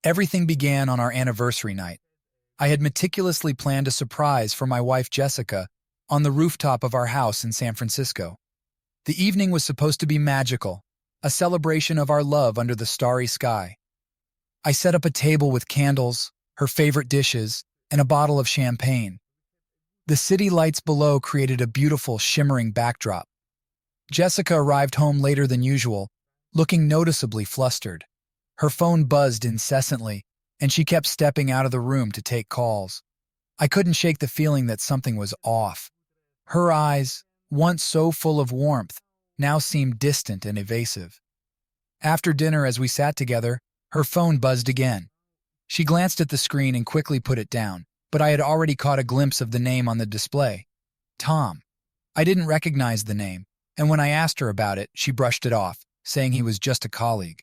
Everything began on our anniversary night. I had meticulously planned a surprise for my wife Jessica on the rooftop of our house in San Francisco. The evening was supposed to be magical, a celebration of our love under the starry sky. I set up a table with candles, her favorite dishes, and a bottle of champagne. The city lights below created a beautiful, shimmering backdrop. Jessica arrived home later than usual, looking noticeably flustered. Her phone buzzed incessantly, and she kept stepping out of the room to take calls. I couldn't shake the feeling that something was off. Her eyes, once so full of warmth, now seemed distant and evasive. After dinner, as we sat together, her phone buzzed again. She glanced at the screen and quickly put it down, but I had already caught a glimpse of the name on the display. Tom. I didn't recognize the name, and when I asked her about it, she brushed it off, saying he was just a colleague.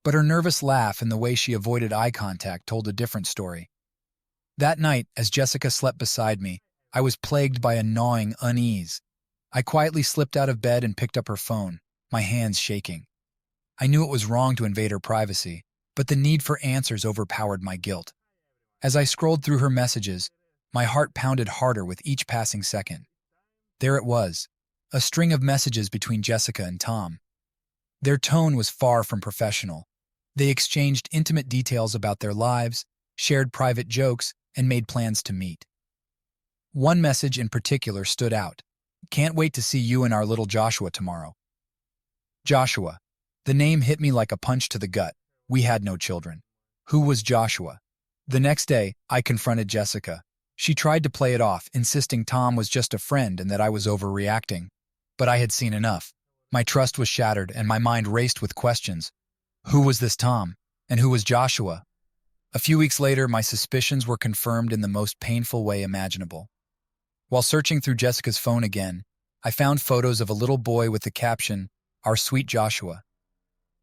But her nervous laugh and the way she avoided eye contact told a different story. That night, as Jessica slept beside me, I was plagued by a gnawing unease. I quietly slipped out of bed and picked up her phone, my hands shaking. I knew it was wrong to invade her privacy, but the need for answers overpowered my guilt. As I scrolled through her messages, my heart pounded harder with each passing second. There it was, a string of messages between Jessica and Tom. Their tone was far from professional. They exchanged intimate details about their lives, shared private jokes, and made plans to meet. One message in particular stood out. "Can't wait to see you and our little Joshua tomorrow." Joshua. The name hit me like a punch to the gut. We had no children. Who was Joshua? The next day, I confronted Jessica. She tried to play it off, insisting Tom was just a friend and that I was overreacting. But I had seen enough. My trust was shattered and my mind raced with questions. Who was this Tom? And who was Joshua? A few weeks later, my suspicions were confirmed in the most painful way imaginable. While searching through Jessica's phone again, I found photos of a little boy with the caption, "Our sweet Joshua."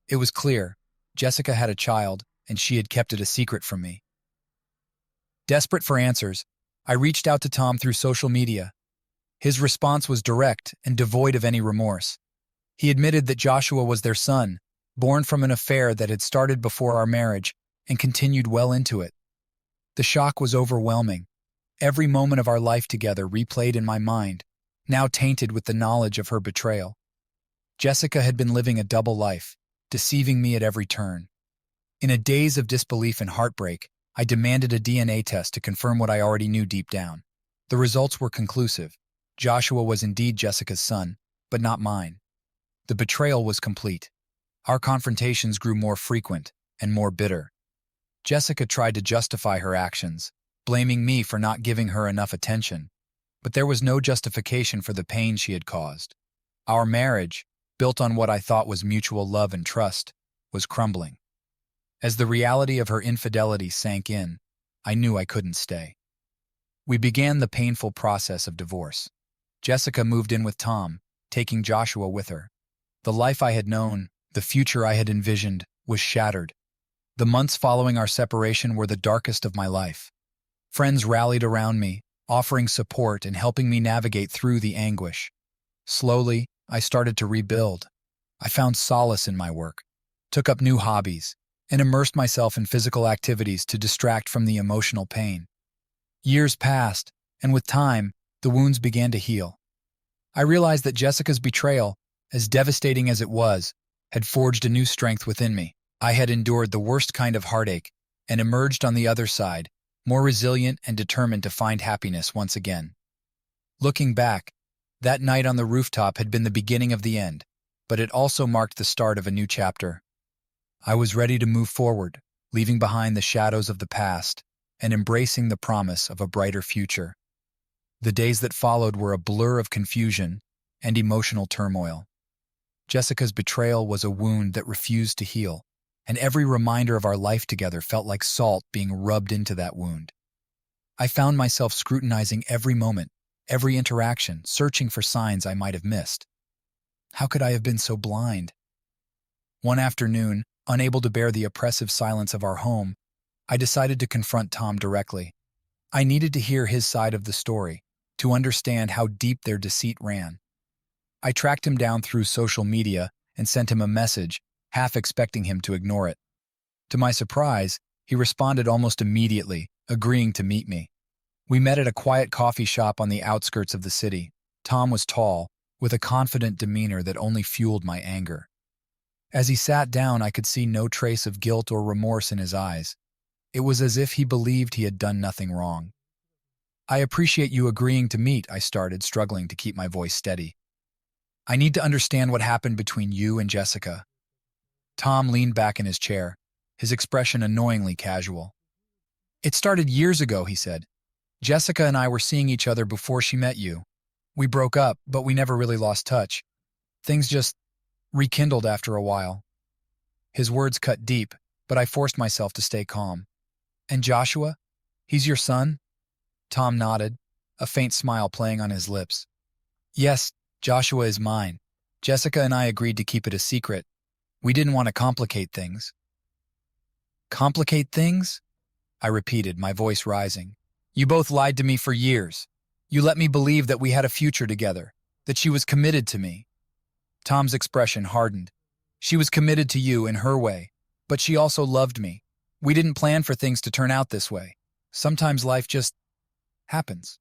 It was clear, Jessica had a child, and she had kept it a secret from me. Desperate for answers, I reached out to Tom through social media. His response was direct and devoid of any remorse. He admitted that Joshua was their son, born from an affair that had started before our marriage and continued well into it. The shock was overwhelming. Every moment of our life together replayed in my mind, now tainted with the knowledge of her betrayal. Jessica had been living a double life, deceiving me at every turn. In a daze of disbelief and heartbreak, I demanded a DNA test to confirm what I already knew deep down. The results were conclusive. Joshua was indeed Jessica's son, but not mine. The betrayal was complete. Our confrontations grew more frequent and more bitter. Jessica tried to justify her actions, blaming me for not giving her enough attention. But there was no justification for the pain she had caused. Our marriage, built on what I thought was mutual love and trust, was crumbling. As the reality of her infidelity sank in, I knew I couldn't stay. We began the painful process of divorce. Jessica moved in with Tom, taking Joshua with her. The life I had known, the future I had envisioned, was shattered. The months following our separation were the darkest of my life. Friends rallied around me, offering support and helping me navigate through the anguish. Slowly, I started to rebuild. I found solace in my work, took up new hobbies, and immersed myself in physical activities to distract from the emotional pain. Years passed, and with time, the wounds began to heal. I realized that Jessica's betrayal, as devastating as it was, had forged a new strength within me. I had endured the worst kind of heartache and emerged on the other side, more resilient and determined to find happiness once again. Looking back, that night on the rooftop had been the beginning of the end, but it also marked the start of a new chapter. I was ready to move forward, leaving behind the shadows of the past and embracing the promise of a brighter future. The days that followed were a blur of confusion and emotional turmoil. Jessica's betrayal was a wound that refused to heal, and every reminder of our life together felt like salt being rubbed into that wound. I found myself scrutinizing every moment, every interaction, searching for signs I might have missed. How could I have been so blind? One afternoon, unable to bear the oppressive silence of our home, I decided to confront Tom directly. I needed to hear his side of the story, to understand how deep their deceit ran. I tracked him down through social media and sent him a message, half expecting him to ignore it. To my surprise, he responded almost immediately, agreeing to meet me. We met at a quiet coffee shop on the outskirts of the city. Tom was tall, with a confident demeanor that only fueled my anger. As he sat down, I could see no trace of guilt or remorse in his eyes. It was as if he believed he had done nothing wrong. "I appreciate you agreeing to meet," I started, struggling to keep my voice steady. "I need to understand what happened between you and Jessica." Tom leaned back in his chair, his expression annoyingly casual. "It started years ago," he said. "Jessica and I were seeing each other before she met you. We broke up, but we never really lost touch. Things just rekindled after a while." His words cut deep, but I forced myself to stay calm. "And Joshua? He's your son?" Tom nodded, a faint smile playing on his lips. "Yes, Joshua is mine. Jessica and I agreed to keep it a secret. We didn't want to complicate things." "Complicate things?" I repeated, my voice rising. "You both lied to me for years. You let me believe that we had a future together, that she was committed to me." Tom's expression hardened. "She was committed to you in her way, but she also loved me. We didn't plan for things to turn out this way. Sometimes life just happens."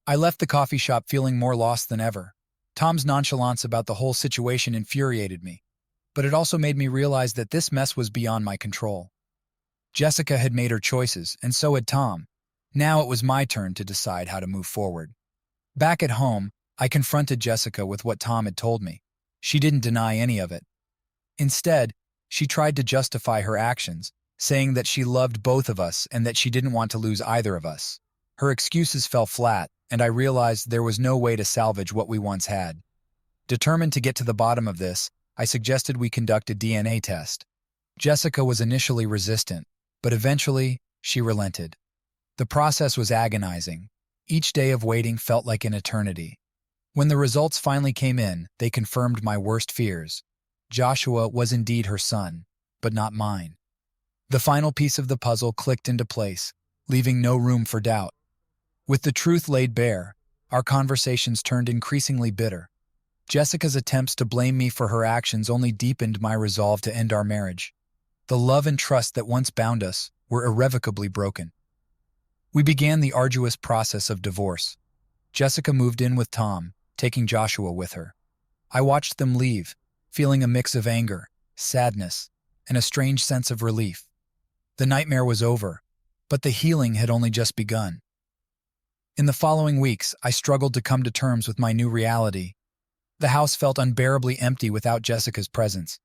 I left the coffee shop feeling more lost than ever. Tom's nonchalance about the whole situation infuriated me, but it also made me realize that this mess was beyond my control. Jessica had made her choices, and so had Tom. Now it was my turn to decide how to move forward. Back at home, I confronted Jessica with what Tom had told me. She didn't deny any of it. Instead, she tried to justify her actions, saying that she loved both of us and that she didn't want to lose either of us. Her excuses fell flat, and I realized there was no way to salvage what we once had. Determined to get to the bottom of this, I suggested we conduct a DNA test. Jessica was initially resistant, but eventually, she relented. The process was agonizing. Each day of waiting felt like an eternity. When the results finally came in, they confirmed my worst fears. Joshua was indeed her son, but not mine. The final piece of the puzzle clicked into place, leaving no room for doubt. With the truth laid bare, our conversations turned increasingly bitter. Jessica's attempts to blame me for her actions only deepened my resolve to end our marriage. The love and trust that once bound us were irrevocably broken. We began the arduous process of divorce. Jessica moved in with Tom, taking Joshua with her. I watched them leave, feeling a mix of anger, sadness, and a strange sense of relief. The nightmare was over, but the healing had only just begun. In the following weeks, I struggled to come to terms with my new reality. The house felt unbearably empty without Jessica's presence.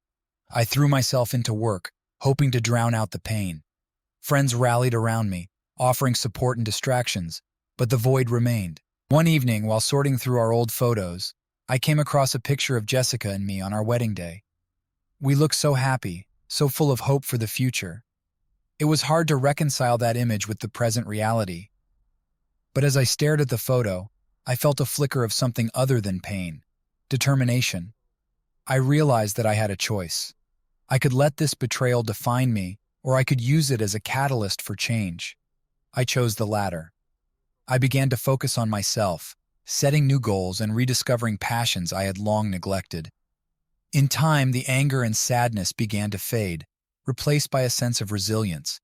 I threw myself into work, hoping to drown out the pain. Friends rallied around me, offering support and distractions, but the void remained. One evening, while sorting through our old photos, I came across a picture of Jessica and me on our wedding day. We looked so happy, so full of hope for the future. It was hard to reconcile that image with the present reality. But as I stared at the photo, I felt a flicker of something other than pain, determination. I realized that I had a choice. I could let this betrayal define me, or I could use it as a catalyst for change. I chose the latter. I began to focus on myself, setting new goals and rediscovering passions I had long neglected. In time, the anger and sadness began to fade, replaced by a sense of resilience.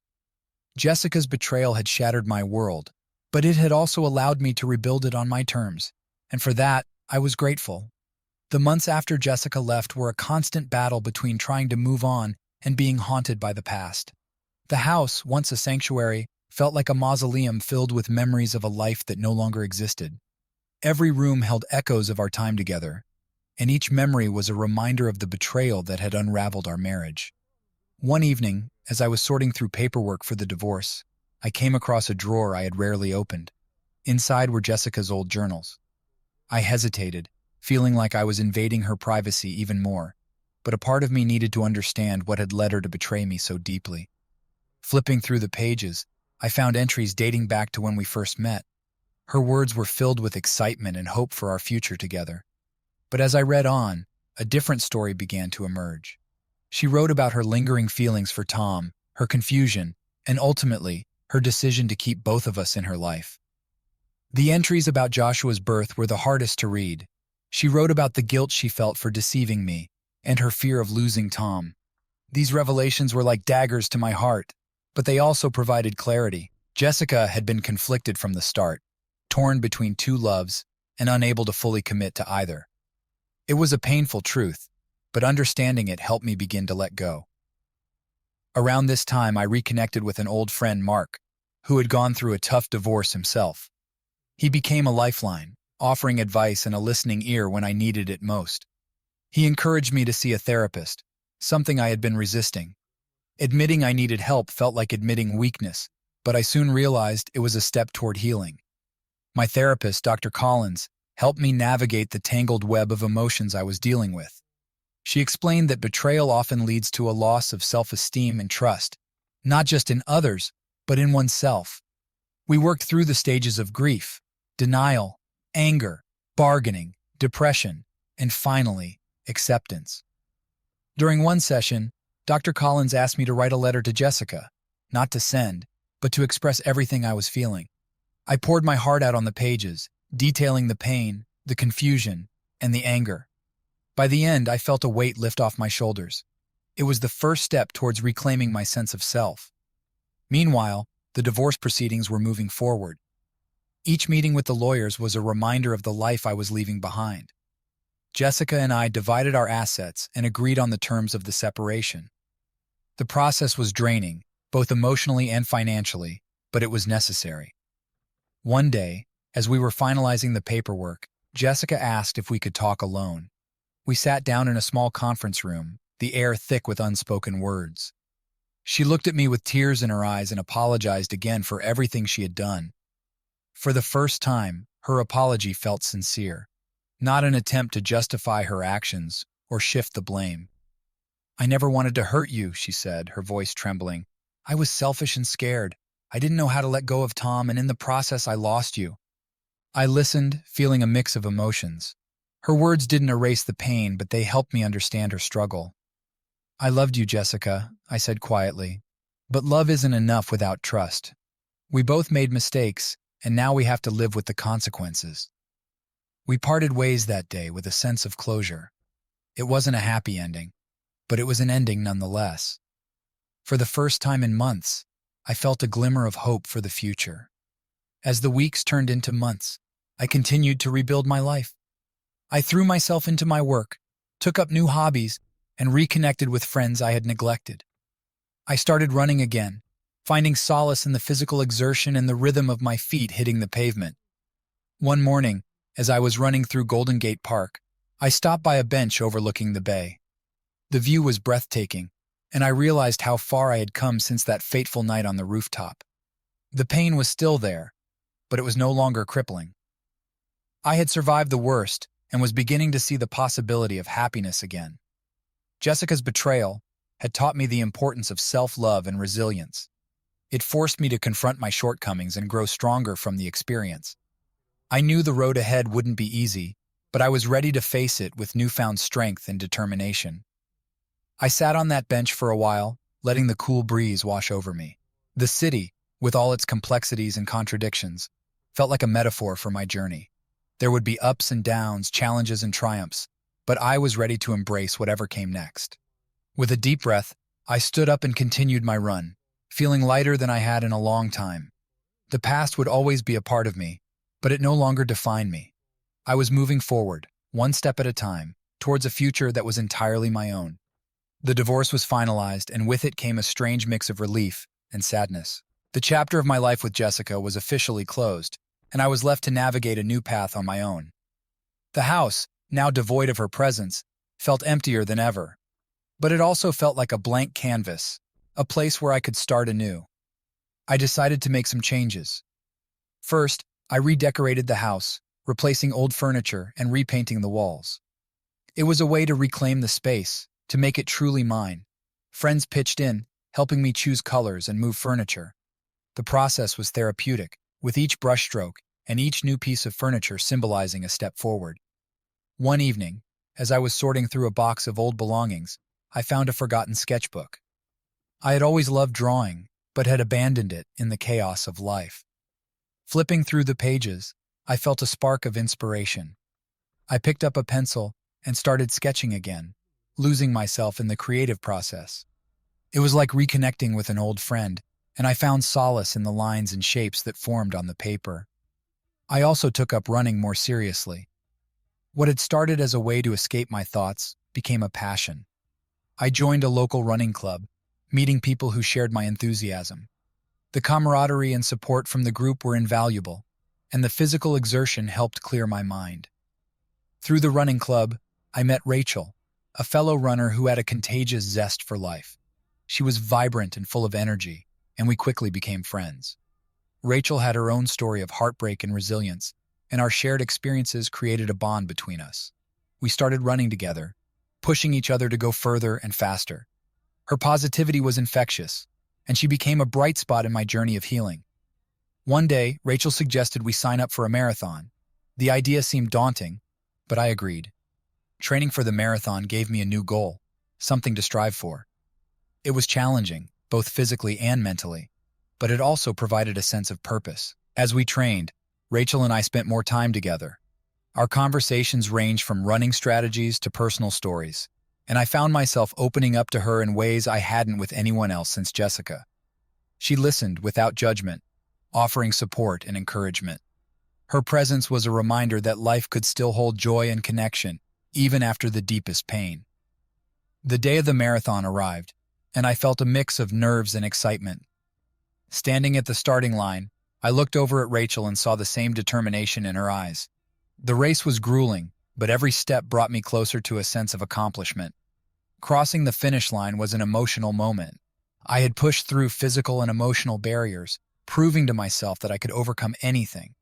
Jessica's betrayal had shattered my world, but it had also allowed me to rebuild it on my terms, and for that, I was grateful. The months after Jessica left were a constant battle between trying to move on and being haunted by the past. The house, once a sanctuary, felt like a mausoleum filled with memories of a life that no longer existed. Every room held echoes of our time together, and each memory was a reminder of the betrayal that had unraveled our marriage. One evening, as I was sorting through paperwork for the divorce, I came across a drawer I had rarely opened. Inside were Jessica's old journals. I hesitated, feeling like I was invading her privacy even more, but a part of me needed to understand what had led her to betray me so deeply. Flipping through the pages, I found entries dating back to when we first met. Her words were filled with excitement and hope for our future together. But as I read on, a different story began to emerge. She wrote about her lingering feelings for Tom, her confusion, and ultimately, her decision to keep both of us in her life. The entries about Joshua's birth were the hardest to read. She wrote about the guilt she felt for deceiving me and her fear of losing Tom. These revelations were like daggers to my heart, but they also provided clarity. Jessica had been conflicted from the start, torn between two loves and unable to fully commit to either. It was a painful truth, but understanding it helped me begin to let go. Around this time, I reconnected with an old friend, Mark, who had gone through a tough divorce himself. He became a lifeline, offering advice and a listening ear when I needed it most. He encouraged me to see a therapist, something I had been resisting. Admitting I needed help felt like admitting weakness, but I soon realized it was a step toward healing. My therapist, Dr. Collins, helped me navigate the tangled web of emotions I was dealing with. She explained that betrayal often leads to a loss of self-esteem and trust, not just in others, but in oneself. We worked through the stages of grief, denial, anger, bargaining, depression, and finally, acceptance. During one session, Dr. Collins asked me to write a letter to Jessica, not to send, but to express everything I was feeling. I poured my heart out on the pages, detailing the pain, the confusion, and the anger. By the end, I felt a weight lift off my shoulders. It was the first step towards reclaiming my sense of self. Meanwhile, the divorce proceedings were moving forward. Each meeting with the lawyers was a reminder of the life I was leaving behind. Jessica and I divided our assets and agreed on the terms of the separation. The process was draining, both emotionally and financially, but it was necessary. One day, as we were finalizing the paperwork, Jessica asked if we could talk alone. We sat down in a small conference room, the air thick with unspoken words. She looked at me with tears in her eyes and apologized again for everything she had done. For the first time, her apology felt sincere, not an attempt to justify her actions or shift the blame. "I never wanted to hurt you," she said, her voice trembling. "I was selfish and scared. I didn't know how to let go of Tom, and in the process I lost you." I listened, feeling a mix of emotions. Her words didn't erase the pain, but they helped me understand her struggle. "I loved you, Jessica," I said quietly. "But love isn't enough without trust. We both made mistakes, and now we have to live with the consequences." We parted ways that day with a sense of closure. It wasn't a happy ending, but it was an ending nonetheless. For the first time in months, I felt a glimmer of hope for the future. As the weeks turned into months, I continued to rebuild my life. I threw myself into my work, took up new hobbies, and reconnected with friends I had neglected. I started running again, finding solace in the physical exertion and the rhythm of my feet hitting the pavement. One morning, as I was running through Golden Gate Park, I stopped by a bench overlooking the bay. The view was breathtaking, and I realized how far I had come since that fateful night on the rooftop. The pain was still there, but it was no longer crippling. I had survived the worst and was beginning to see the possibility of happiness again. Jessica's betrayal had taught me the importance of self-love and resilience. It forced me to confront my shortcomings and grow stronger from the experience. I knew the road ahead wouldn't be easy, but I was ready to face it with newfound strength and determination. I sat on that bench for a while, letting the cool breeze wash over me. The city, with all its complexities and contradictions, felt like a metaphor for my journey. There would be ups and downs, challenges and triumphs, but I was ready to embrace whatever came next. With a deep breath, I stood up and continued my run, feeling lighter than I had in a long time. The past would always be a part of me, but it no longer defined me. I was moving forward, one step at a time, towards a future that was entirely my own. The divorce was finalized, and with it came a strange mix of relief and sadness. The chapter of my life with Jessica was officially closed, and I was left to navigate a new path on my own. The house, now devoid of her presence, felt emptier than ever. But it also felt like a blank canvas, a place where I could start anew. I decided to make some changes. First, I redecorated the house, replacing old furniture and repainting the walls. It was a way to reclaim the space, to make it truly mine. Friends pitched in, helping me choose colors and move furniture. The process was therapeutic, with each brushstroke and each new piece of furniture symbolizing a step forward. One evening, as I was sorting through a box of old belongings, I found a forgotten sketchbook. I had always loved drawing, but had abandoned it in the chaos of life. Flipping through the pages, I felt a spark of inspiration. I picked up a pencil and started sketching again, losing myself in the creative process. It was like reconnecting with an old friend, and I found solace in the lines and shapes that formed on the paper. I also took up running more seriously. What had started as a way to escape my thoughts became a passion. I joined a local running club, meeting people who shared my enthusiasm. The camaraderie and support from the group were invaluable, and the physical exertion helped clear my mind. Through the running club, I met Rachel, a fellow runner who had a contagious zest for life. She was vibrant and full of energy, and we quickly became friends. Rachel had her own story of heartbreak and resilience, and our shared experiences created a bond between us. We started running together, pushing each other to go further and faster. Her positivity was infectious, and she became a bright spot in my journey of healing. One day, Rachel suggested we sign up for a marathon. The idea seemed daunting, but I agreed. Training for the marathon gave me a new goal, something to strive for. It was challenging, both physically and mentally, but it also provided a sense of purpose. As we trained, Rachel and I spent more time together. Our conversations ranged from running strategies to personal stories, and I found myself opening up to her in ways I hadn't with anyone else since Jessica. She listened without judgment, offering support and encouragement. Her presence was a reminder that life could still hold joy and connection, even after the deepest pain. The day of the marathon arrived, and I felt a mix of nerves and excitement. Standing at the starting line, I looked over at Rachel and saw the same determination in her eyes. The race was grueling, but every step brought me closer to a sense of accomplishment. Crossing the finish line was an emotional moment. I had pushed through physical and emotional barriers, proving to myself that I could overcome anything.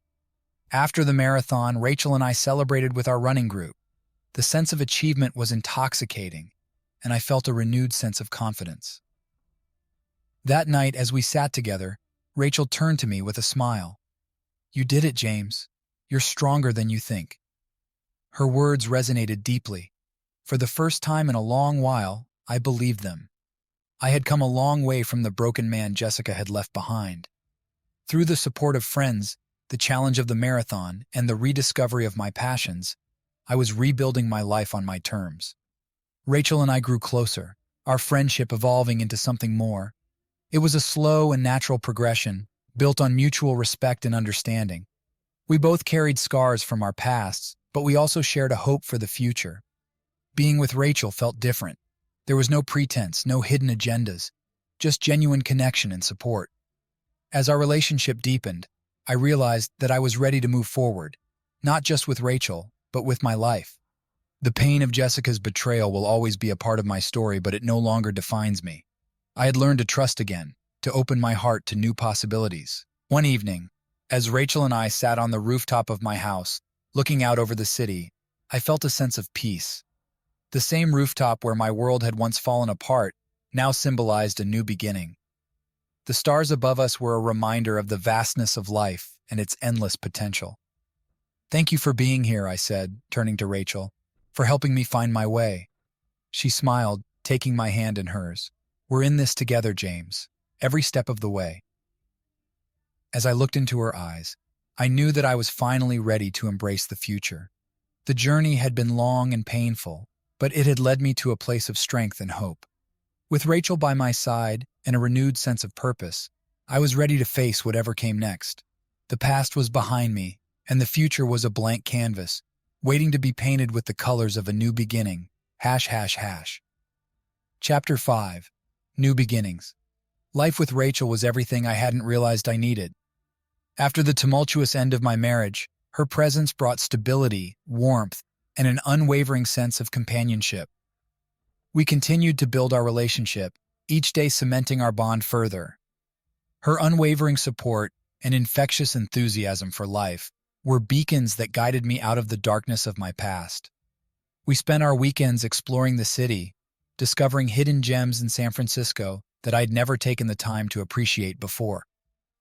After the marathon, Rachel and I celebrated with our running group. The sense of achievement was intoxicating, and I felt a renewed sense of confidence. That night, as we sat together, Rachel turned to me with a smile. "You did it, James. You're stronger than you think." Her words resonated deeply. For the first time in a long while, I believed them. I had come a long way from the broken man Jessica had left behind. Through the support of friends, the challenge of the marathon, and the rediscovery of my passions, I was rebuilding my life on my terms. Rachel and I grew closer, our friendship evolving into something more. It was a slow and natural progression, built on mutual respect and understanding. We both carried scars from our pasts, but we also shared a hope for the future. Being with Rachel felt different. There was no pretense, no hidden agendas, just genuine connection and support. As our relationship deepened, I realized that I was ready to move forward, not just with Rachel, but with my life. The pain of Jessica's betrayal will always be a part of my story, but it no longer defines me. I had learned to trust again, to open my heart to new possibilities. One evening, as Rachel and I sat on the rooftop of my house, looking out over the city, I felt a sense of peace. The same rooftop where my world had once fallen apart now symbolized a new beginning. The stars above us were a reminder of the vastness of life and its endless potential. "Thank you for being here," I said, turning to Rachel, "for helping me find my way." She smiled, taking my hand in hers. "We're in this together, James, every step of the way." As I looked into her eyes, I knew that I was finally ready to embrace the future. The journey had been long and painful, but it had led me to a place of strength and hope. With Rachel by my side and a renewed sense of purpose, I was ready to face whatever came next. The past was behind me, and the future was a blank canvas, waiting to be painted with the colors of a new beginning. Chapter 5. New Beginnings. Life with Rachel was everything I hadn't realized I needed. After the tumultuous end of my marriage, her presence brought stability, warmth, and an unwavering sense of companionship. We continued to build our relationship, each day cementing our bond further. Her unwavering support and infectious enthusiasm for life were beacons that guided me out of the darkness of my past. We spent our weekends exploring the city, discovering hidden gems in San Francisco that I'd never taken the time to appreciate before.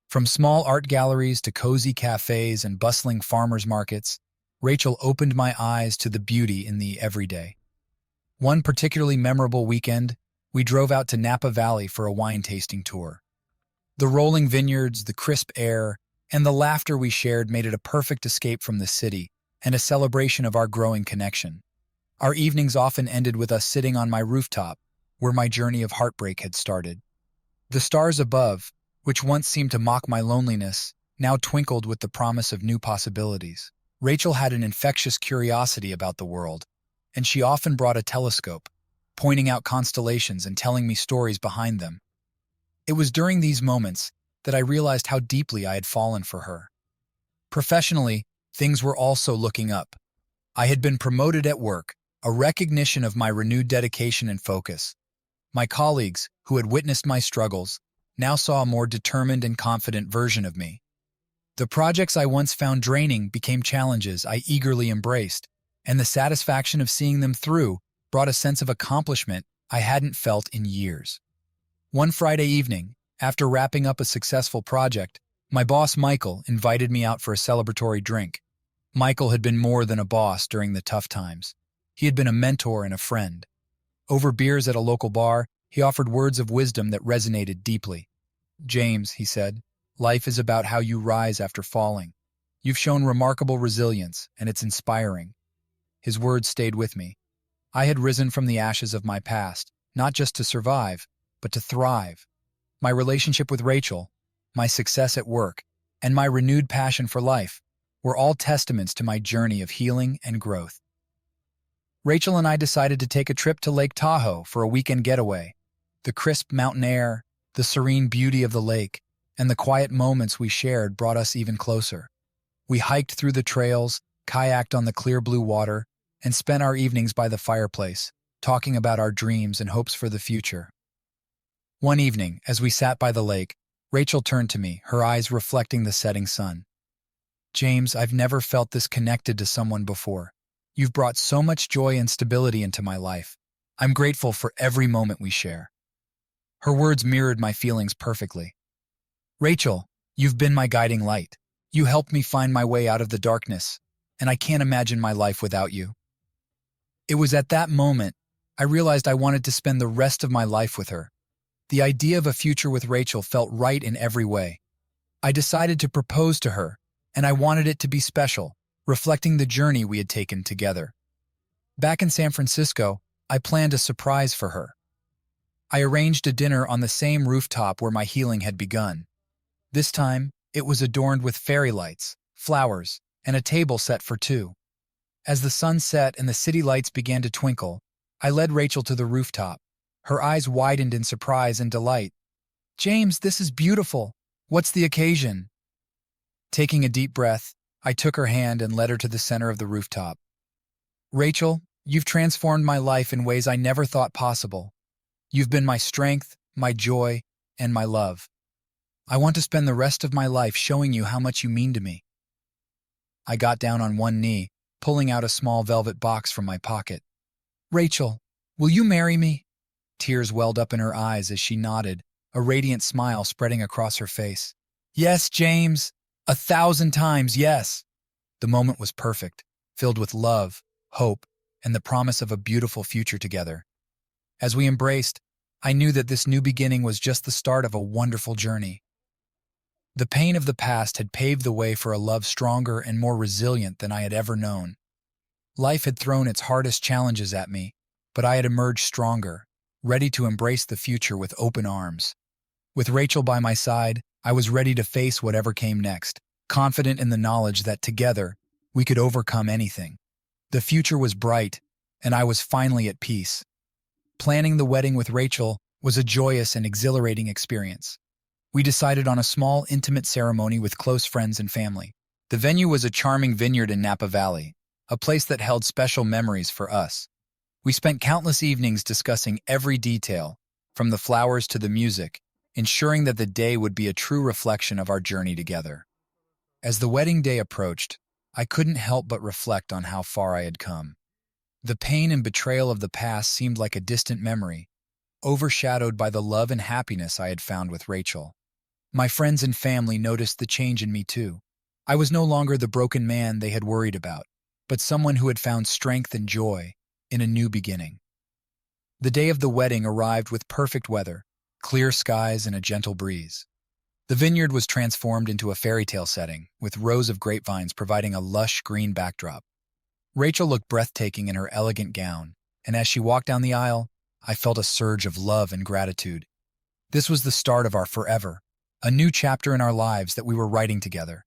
From small art galleries to cozy cafes and bustling farmers markets, Rachel opened my eyes to the beauty in the everyday. One particularly memorable weekend, we drove out to Napa Valley for a wine tasting tour. The rolling vineyards, the crisp air, and the laughter we shared made it a perfect escape from the city and a celebration of our growing connection. Our evenings often ended with us sitting on my rooftop, where my journey of heartbreak had started. The stars above, which once seemed to mock my loneliness, now twinkled with the promise of new possibilities. Rachel had an infectious curiosity about the world, and she often brought a telescope, pointing out constellations and telling me stories behind them. It was during these moments that I realized how deeply I had fallen for her. Professionally, things were also looking up. I had been promoted at work, a recognition of my renewed dedication and focus. My colleagues, who had witnessed my struggles, now saw a more determined and confident version of me. The projects I once found draining became challenges I eagerly embraced, and the satisfaction of seeing them through brought a sense of accomplishment I hadn't felt in years. One Friday evening, after wrapping up a successful project, my boss Michael invited me out for a celebratory drink. Michael had been more than a boss during the tough times. He had been a mentor and a friend. Over beers at a local bar, he offered words of wisdom that resonated deeply. "James," he said, "life is about how you rise after falling. You've shown remarkable resilience, and it's inspiring." His words stayed with me. I had risen from the ashes of my past, not just to survive, but to thrive. My relationship with Rachel, my success at work, and my renewed passion for life were all testaments to my journey of healing and growth. Rachel and I decided to take a trip to Lake Tahoe for a weekend getaway. The crisp mountain air, the serene beauty of the lake, and the quiet moments we shared brought us even closer. We hiked through the trails, kayaked on the clear blue water, and spent our evenings by the fireplace, talking about our dreams and hopes for the future. One evening, as we sat by the lake, Rachel turned to me, her eyes reflecting the setting sun. "James, I've never felt this connected to someone before. You've brought so much joy and stability into my life. I'm grateful for every moment we share." Her words mirrored my feelings perfectly. "Rachel, you've been my guiding light. You helped me find my way out of the darkness, and I can't imagine my life without you." It was at that moment I realized I wanted to spend the rest of my life with her. The idea of a future with Rachel felt right in every way. I decided to propose to her, and I wanted it to be special, reflecting the journey we had taken together. Back in San Francisco, I planned a surprise for her. I arranged a dinner on the same rooftop where my healing had begun. This time, it was adorned with fairy lights, flowers, and a table set for two. As the sun set and the city lights began to twinkle, I led Rachel to the rooftop. Her eyes widened in surprise and delight. "James, this is beautiful. What's the occasion?" Taking a deep breath, I took her hand and led her to the center of the rooftop. "Rachel, you've transformed my life in ways I never thought possible. You've been my strength, my joy, and my love. I want to spend the rest of my life showing you how much you mean to me." I got down on one knee, pulling out a small velvet box from my pocket. "Rachel, will you marry me?" Tears welled up in her eyes as she nodded, a radiant smile spreading across her face. "Yes, James, 1,000 times yes." The moment was perfect, filled with love, hope, and the promise of a beautiful future together. As we embraced, I knew that this new beginning was just the start of a wonderful journey. The pain of the past had paved the way for a love stronger and more resilient than I had ever known. Life had thrown its hardest challenges at me, but I had emerged stronger, ready to embrace the future with open arms. With Rachel by my side, I was ready to face whatever came next, confident in the knowledge that together, we could overcome anything. The future was bright, and I was finally at peace. Planning the wedding with Rachel was a joyous and exhilarating experience. We decided on a small, intimate ceremony with close friends and family. The venue was a charming vineyard in Napa Valley, a place that held special memories for us. We spent countless evenings discussing every detail, from the flowers to the music, ensuring that the day would be a true reflection of our journey together. As the wedding day approached, I couldn't help but reflect on how far I had come. The pain and betrayal of the past seemed like a distant memory, overshadowed by the love and happiness I had found with Rachel. My friends and family noticed the change in me too. I was no longer the broken man they had worried about, but someone who had found strength and joy in a new beginning. The day of the wedding arrived with perfect weather, clear skies and a gentle breeze. The vineyard was transformed into a fairy tale setting, with rows of grapevines providing a lush green backdrop. Rachel looked breathtaking in her elegant gown, and as she walked down the aisle, I felt a surge of love and gratitude. This was the start of our forever, a new chapter in our lives that we were writing together.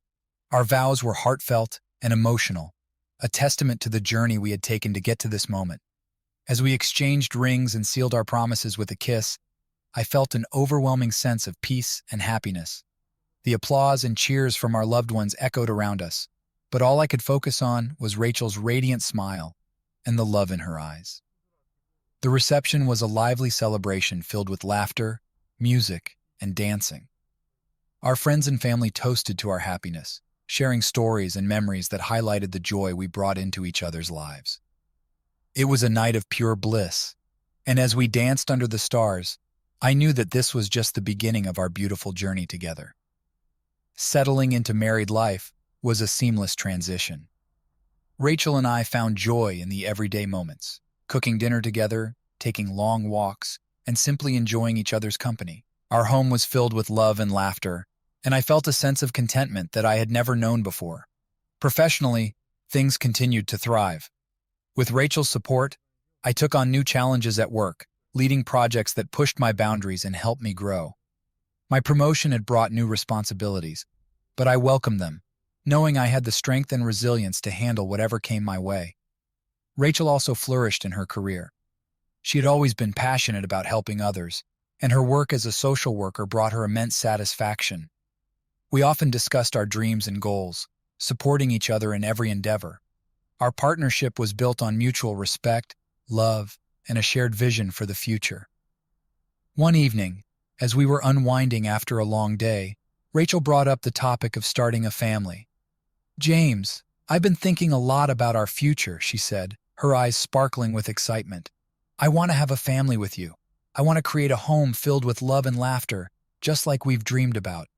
Our vows were heartfelt and emotional, a testament to the journey we had taken to get to this moment. As we exchanged rings and sealed our promises with a kiss, I felt an overwhelming sense of peace and happiness. The applause and cheers from our loved ones echoed around us, but all I could focus on was Rachel's radiant smile and the love in her eyes. The reception was a lively celebration filled with laughter, music, and dancing. Our friends and family toasted to our happiness, sharing stories and memories that highlighted the joy we brought into each other's lives. It was a night of pure bliss, and as we danced under the stars, I knew that this was just the beginning of our beautiful journey together. Settling into married life was a seamless transition. Rachel and I found joy in the everyday moments, cooking dinner together, taking long walks, and simply enjoying each other's company. Our home was filled with love and laughter, and I felt a sense of contentment that I had never known before. Professionally, things continued to thrive. With Rachel's support, I took on new challenges at work, leading projects that pushed my boundaries and helped me grow. My promotion had brought new responsibilities, but I welcomed them, knowing I had the strength and resilience to handle whatever came my way. Rachel also flourished in her career. She had always been passionate about helping others, and her work as a social worker brought her immense satisfaction. We often discussed our dreams and goals, supporting each other in every endeavor. Our partnership was built on mutual respect, love, and a shared vision for the future. One evening, as we were unwinding after a long day, Rachel brought up the topic of starting a family. "James, I've been thinking a lot about our future," she said, her eyes sparkling with excitement. "I want to have a family with you. I want to create a home filled with love and laughter, just like we've dreamed about."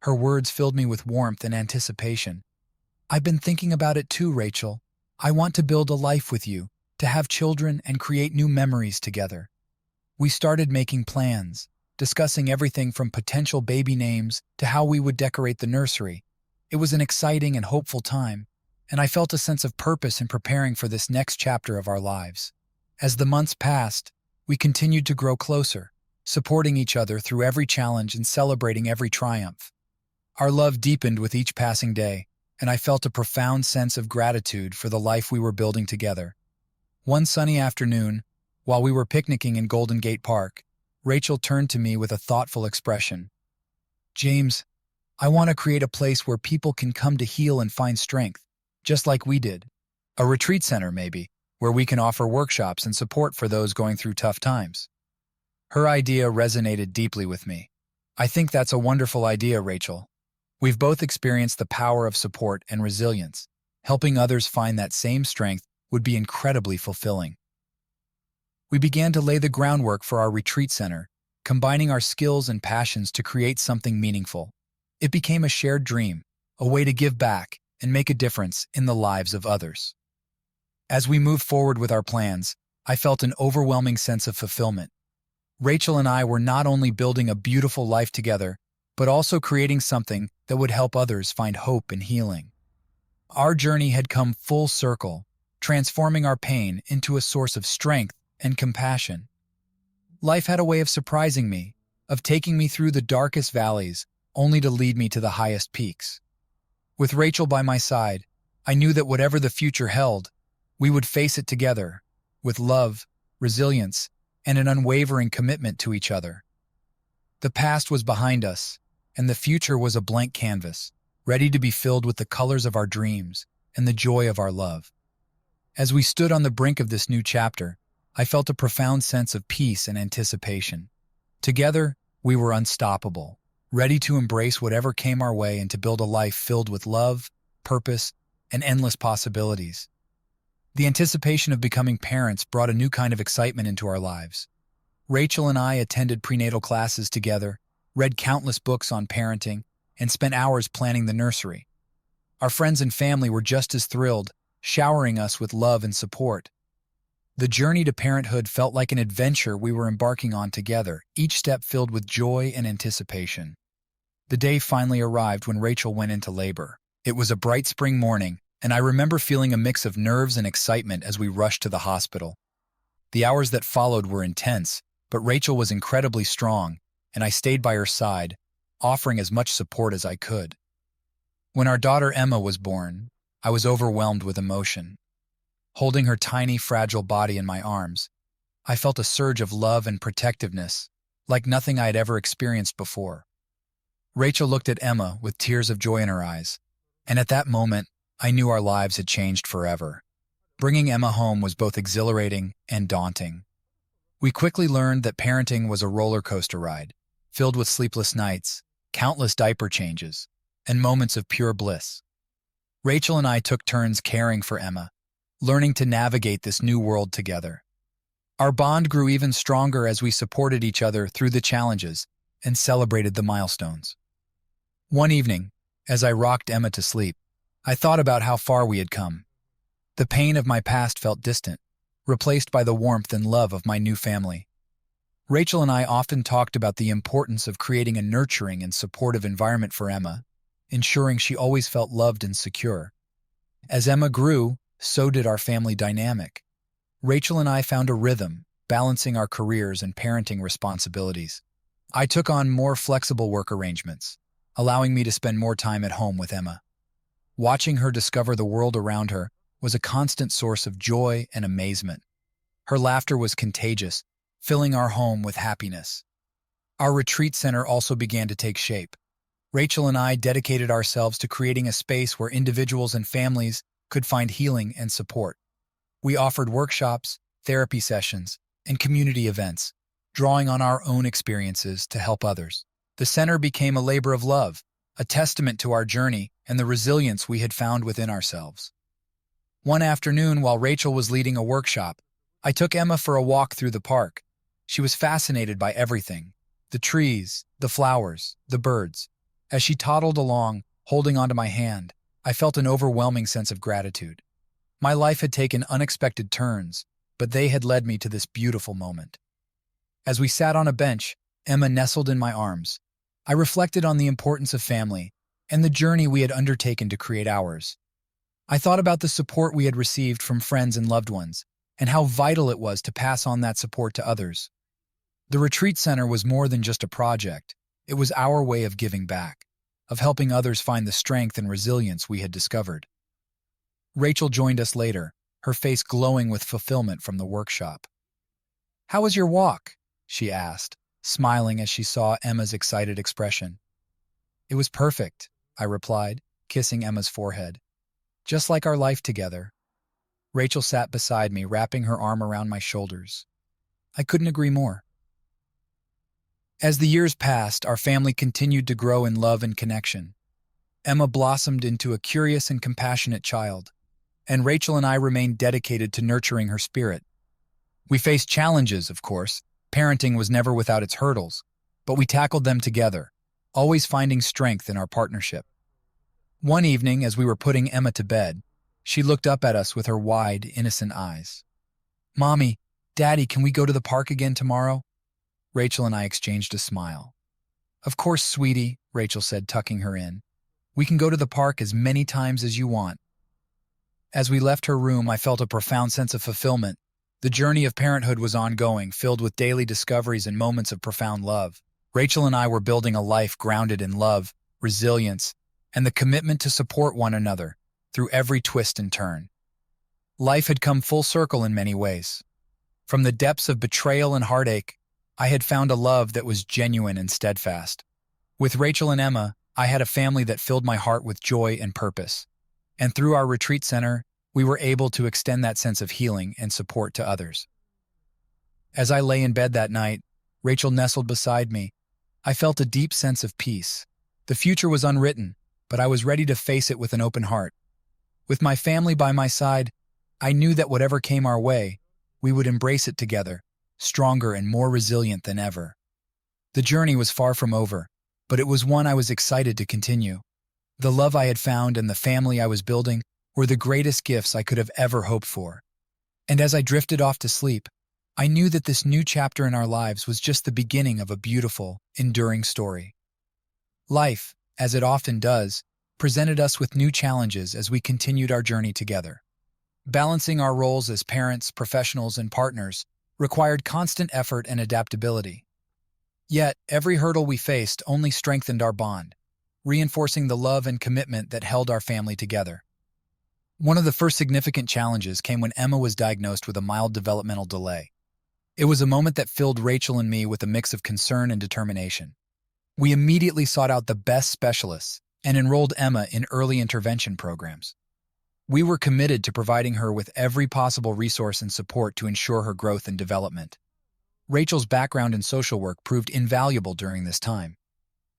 Her words filled me with warmth and anticipation. "I've been thinking about it too, Rachel. I want to build a life with you, to have children and create new memories together." We started making plans, discussing everything from potential baby names to how we would decorate the nursery. It was an exciting and hopeful time, and I felt a sense of purpose in preparing for this next chapter of our lives. As the months passed, we continued to grow closer, supporting each other through every challenge and celebrating every triumph. Our love deepened with each passing day, and I felt a profound sense of gratitude for the life we were building together. One sunny afternoon, while we were picnicking in Golden Gate Park, Rachel turned to me with a thoughtful expression. "James, I want to create a place where people can come to heal and find strength, just like we did. A retreat center, maybe, where we can offer workshops and support for those going through tough times." Her idea resonated deeply with me. "I think that's a wonderful idea, Rachel. We've both experienced the power of support and resilience. Helping others find that same strength would be incredibly fulfilling." We began to lay the groundwork for our retreat center, combining our skills and passions to create something meaningful. It became a shared dream, a way to give back and make a difference in the lives of others. As we moved forward with our plans, I felt an overwhelming sense of fulfillment. Rachel and I were not only building a beautiful life together, but also creating something that would help others find hope and healing. Our journey had come full circle, transforming our pain into a source of strength and compassion. Life had a way of surprising me, of taking me through the darkest valleys, only to lead me to the highest peaks. With Rachel by my side, I knew that whatever the future held, we would face it together, with love, resilience, and an unwavering commitment to each other. The past was behind us, and the future was a blank canvas, ready to be filled with the colors of our dreams and the joy of our love. As we stood on the brink of this new chapter, I felt a profound sense of peace and anticipation. Together, we were unstoppable, ready to embrace whatever came our way and to build a life filled with love, purpose, and endless possibilities. The anticipation of becoming parents brought a new kind of excitement into our lives. Rachel and I attended prenatal classes together, read countless books on parenting, and spent hours planning the nursery. Our friends and family were just as thrilled, showering us with love and support. The journey to parenthood felt like an adventure we were embarking on together, each step filled with joy and anticipation. The day finally arrived when Rachel went into labor. It was a bright spring morning, and I remember feeling a mix of nerves and excitement as we rushed to the hospital. The hours that followed were intense, but Rachel was incredibly strong, and I stayed by her side, offering as much support as I could. When our daughter Emma was born, I was overwhelmed with emotion. Holding her tiny, fragile body in my arms, I felt a surge of love and protectiveness, like nothing I had ever experienced before. Rachel looked at Emma with tears of joy in her eyes, and at that moment, I knew our lives had changed forever. Bringing Emma home was both exhilarating and daunting. We quickly learned that parenting was a roller coaster ride, filled with sleepless nights, countless diaper changes, and moments of pure bliss. Rachel and I took turns caring for Emma, learning to navigate this new world together. Our bond grew even stronger as we supported each other through the challenges and celebrated the milestones. One evening, as I rocked Emma to sleep, I thought about how far we had come. The pain of my past felt distant, replaced by the warmth and love of my new family. Rachel and I often talked about the importance of creating a nurturing and supportive environment for Emma, ensuring she always felt loved and secure. As Emma grew, so did our family dynamic. Rachel and I found a rhythm, balancing our careers and parenting responsibilities. I took on more flexible work arrangements, allowing me to spend more time at home with Emma. Watching her discover the world around her was a constant source of joy and amazement. Her laughter was contagious, filling our home with happiness. Our retreat center also began to take shape. Rachel and I dedicated ourselves to creating a space where individuals and families could find healing and support. We offered workshops, therapy sessions, and community events, drawing on our own experiences to help others. The center became a labor of love, a testament to our journey and the resilience we had found within ourselves. One afternoon, while Rachel was leading a workshop, I took Emma for a walk through the park. She was fascinated by everything: the trees, the flowers, the birds. As she toddled along, holding onto my hand, I felt an overwhelming sense of gratitude. My life had taken unexpected turns, but they had led me to this beautiful moment. As we sat on a bench, Emma nestled in my arms. I reflected on the importance of family and the journey we had undertaken to create ours. I thought about the support we had received from friends and loved ones, and how vital it was to pass on that support to others. The retreat center was more than just a project. It was our way of giving back, of helping others find the strength and resilience we had discovered. Rachel joined us later, her face glowing with fulfillment from the workshop. "How was your walk?" she asked, smiling as she saw Emma's excited expression. "It was perfect," I replied, kissing Emma's forehead. "Just like our life together." Rachel sat beside me, wrapping her arm around my shoulders. I couldn't agree more. As the years passed, our family continued to grow in love and connection. Emma blossomed into a curious and compassionate child, and Rachel and I remained dedicated to nurturing her spirit. We faced challenges, of course. Parenting was never without its hurdles, but we tackled them together, always finding strength in our partnership. One evening, as we were putting Emma to bed, she looked up at us with her wide, innocent eyes. "Mommy, Daddy, can we go to the park again tomorrow?" Rachel and I exchanged a smile. "Of course, sweetie," Rachel said, tucking her in. "We can go to the park as many times as you want." As we left her room, I felt a profound sense of fulfillment. The journey of parenthood was ongoing, filled with daily discoveries and moments of profound love. Rachel and I were building a life grounded in love, resilience, and the commitment to support one another through every twist and turn. Life had come full circle in many ways. From the depths of betrayal and heartache, I had found a love that was genuine and steadfast. With Rachel and Emma, I had a family that filled my heart with joy and purpose. And through our retreat center, we were able to extend that sense of healing and support to others. As I lay in bed that night, Rachel nestled beside me. I felt a deep sense of peace. The future was unwritten, but I was ready to face it with an open heart. With my family by my side, I knew that whatever came our way, we would embrace it together, stronger and more resilient than ever. The journey was far from over, but it was one I was excited to continue. The love I had found and the family I was building were the greatest gifts I could have ever hoped for. And as I drifted off to sleep, I knew that this new chapter in our lives was just the beginning of a beautiful, enduring story. Life, as it often does, presented us with new challenges as we continued our journey together. Balancing our roles as parents, professionals, and partners required constant effort and adaptability. Yet, every hurdle we faced only strengthened our bond, reinforcing the love and commitment that held our family together. One of the first significant challenges came when Emma was diagnosed with a mild developmental delay. It was a moment that filled Rachel and me with a mix of concern and determination. We immediately sought out the best specialists and enrolled Emma in early intervention programs. We were committed to providing her with every possible resource and support to ensure her growth and development. Rachel's background in social work proved invaluable during this time.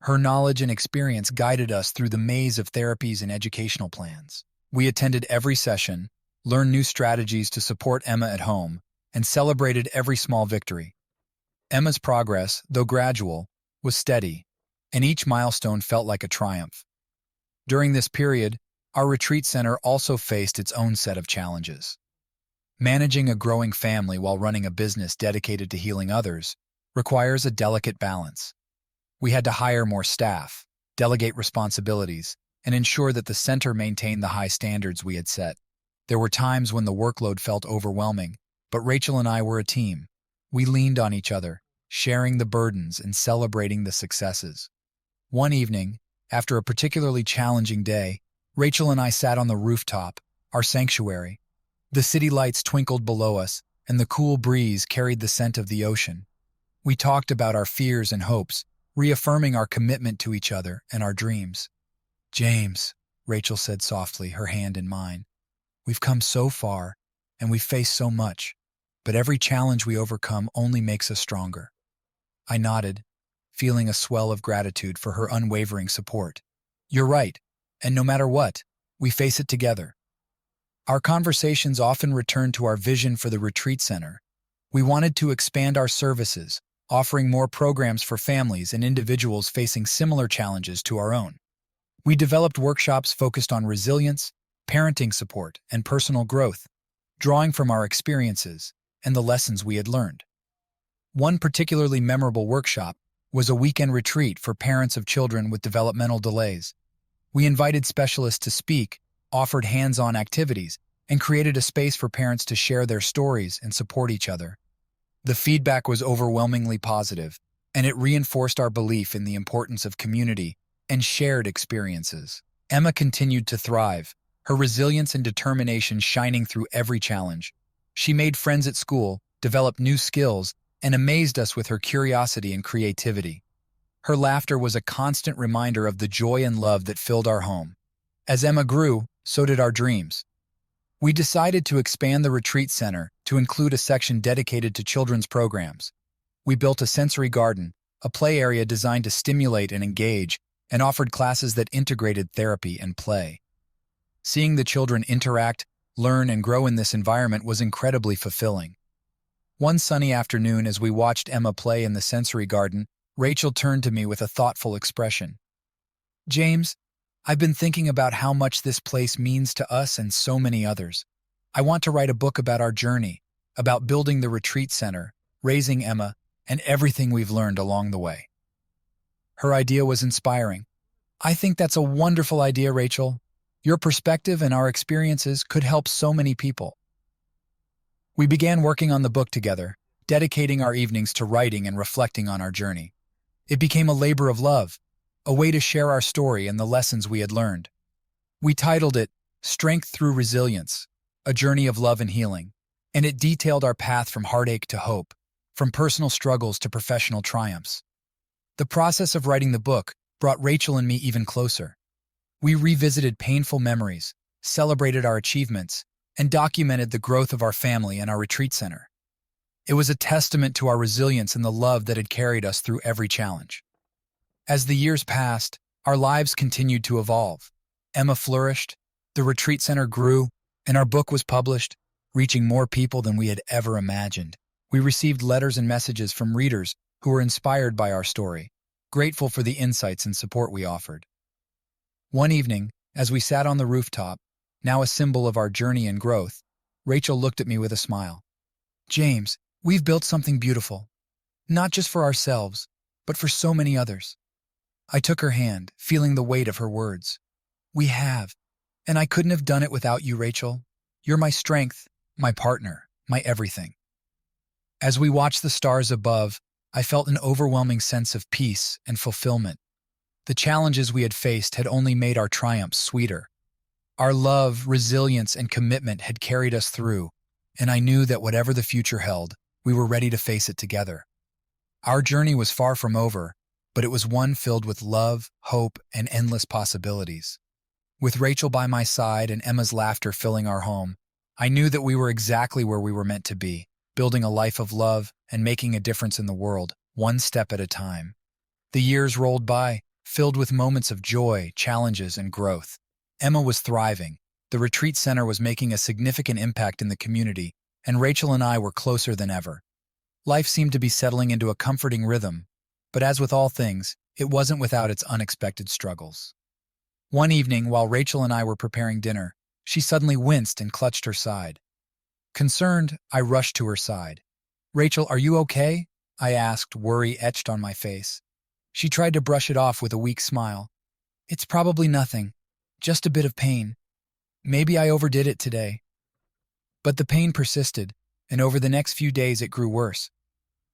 Her knowledge and experience guided us through the maze of therapies and educational plans. We attended every session, learned new strategies to support Emma at home, and celebrated every small victory. Emma's progress, though gradual, was steady, and each milestone felt like a triumph. During this period, our retreat center also faced its own set of challenges. Managing a growing family while running a business dedicated to healing others requires a delicate balance. We had to hire more staff, delegate responsibilities, and ensure that the center maintained the high standards we had set. There were times when the workload felt overwhelming, but Rachel and I were a team. We leaned on each other, sharing the burdens and celebrating the successes. One evening, after a particularly challenging day, Rachel and I sat on the rooftop, our sanctuary. The city lights twinkled below us, and the cool breeze carried the scent of the ocean. We talked about our fears and hopes, reaffirming our commitment to each other and our dreams. "James," Rachel said softly, her hand in mine, "we've come so far, and we've faced so much, but every challenge we overcome only makes us stronger." I nodded, feeling a swell of gratitude for her unwavering support. "You're right, and no matter what, we face it together." Our conversations often returned to our vision for the retreat center. We wanted to expand our services, offering more programs for families and individuals facing similar challenges to our own. We developed workshops focused on resilience, parenting support, and personal growth, drawing from our experiences and the lessons we had learned. One particularly memorable workshop was a weekend retreat for parents of children with developmental delays. We invited specialists to speak, offered hands-on activities, and created a space for parents to share their stories and support each other. The feedback was overwhelmingly positive, and it reinforced our belief in the importance of community and shared experiences. Emma continued to thrive, her resilience and determination shining through every challenge. She made friends at school, developed new skills, and amazed us with her curiosity and creativity. Her laughter was a constant reminder of the joy and love that filled our home. As Emma grew, so did our dreams. We decided to expand the retreat center to include a section dedicated to children's programs. We built a sensory garden, a play area designed to stimulate and engage, and offered classes that integrated therapy and play. Seeing the children interact, learn, and grow in this environment was incredibly fulfilling. One sunny afternoon, as we watched Emma play in the sensory garden, Rachel turned to me with a thoughtful expression. "James, I've been thinking about how much this place means to us and so many others. I want to write a book about our journey, about building the retreat center, raising Emma, and everything we've learned along the way." Her idea was inspiring. "I think that's a wonderful idea, Rachel. Your perspective and our experiences could help so many people." We began working on the book together, dedicating our evenings to writing and reflecting on our journey. It became a labor of love, a way to share our story and the lessons we had learned. We titled it Strength Through Resilience, A Journey of Love and Healing, and it detailed our path from heartache to hope, from personal struggles to professional triumphs. The process of writing the book brought Rachel and me even closer. We revisited painful memories, celebrated our achievements, and documented the growth of our family and our retreat center. It was a testament to our resilience and the love that had carried us through every challenge. As the years passed, our lives continued to evolve. Emma flourished, the retreat center grew, and our book was published, reaching more people than we had ever imagined. We received letters and messages from readers who were inspired by our story, grateful for the insights and support we offered. One evening, as we sat on the rooftop, now a symbol of our journey and growth, Rachel looked at me with a smile. "James, we've built something beautiful, not just for ourselves, but for so many others." I took her hand, feeling the weight of her words. "We have, and I couldn't have done it without you, Rachel. You're my strength, my partner, my everything." As we watched the stars above, I felt an overwhelming sense of peace and fulfillment. The challenges we had faced had only made our triumphs sweeter. Our love, resilience, and commitment had carried us through, and I knew that whatever the future held, we were ready to face it together. Our journey was far from over, but it was one filled with love, hope, and endless possibilities. With Rachel by my side and Emma's laughter filling our home, I knew that we were exactly where we were meant to be, building a life of love and making a difference in the world, one step at a time. The years rolled by, filled with moments of joy, challenges, and growth. Emma was thriving. The retreat center was making a significant impact in the community, and Rachel and I were closer than ever. Life seemed to be settling into a comforting rhythm, but as with all things, it wasn't without its unexpected struggles. One evening, while Rachel and I were preparing dinner, she suddenly winced and clutched her side. Concerned, I rushed to her side. "Rachel, are you okay?" I asked, worry etched on my face. She tried to brush it off with a weak smile. "It's probably nothing. Just a bit of pain. Maybe I overdid it today." But the pain persisted, and over the next few days it grew worse.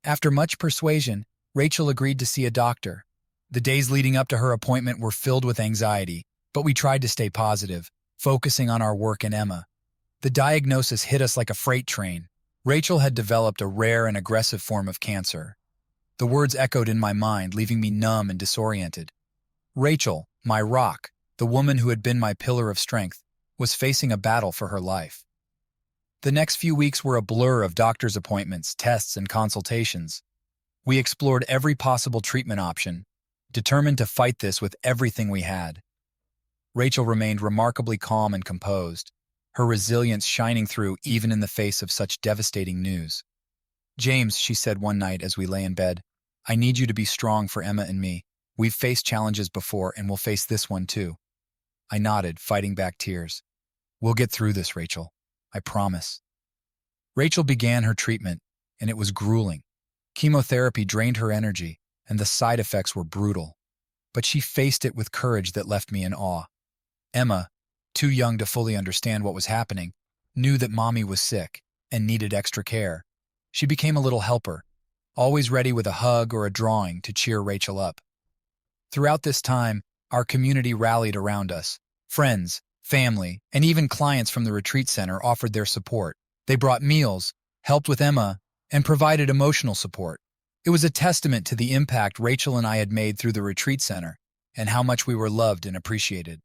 After much persuasion, Rachel agreed to see a doctor. The days leading up to her appointment were filled with anxiety, but we tried to stay positive, focusing on our work and Emma. The diagnosis hit us like a freight train. Rachel had developed a rare and aggressive form of cancer. The words echoed in my mind, leaving me numb and disoriented. Rachel, my rock, the woman who had been my pillar of strength, was facing a battle for her life. The next few weeks were a blur of doctor's appointments, tests, and consultations. We explored every possible treatment option, determined to fight this with everything we had. Rachel remained remarkably calm and composed, her resilience shining through even in the face of such devastating news. "James," she said one night as we lay in bed, "I need you to be strong for Emma and me. We've faced challenges before and we'll face this one too." I nodded, fighting back tears. "We'll get through this, Rachel. I promise." Rachel began her treatment, and it was grueling. Chemotherapy drained her energy, and the side effects were brutal. But she faced it with courage that left me in awe. Emma, too young to fully understand what was happening, knew that Mommy was sick and needed extra care. She became a little helper, always ready with a hug or a drawing to cheer Rachel up. Throughout this time, our community rallied around us. Friends, family, and even clients from the retreat center offered their support. They brought meals, helped with Emma, and provided emotional support. It was a testament to the impact Rachel and I had made through the retreat center and how much we were loved and appreciated.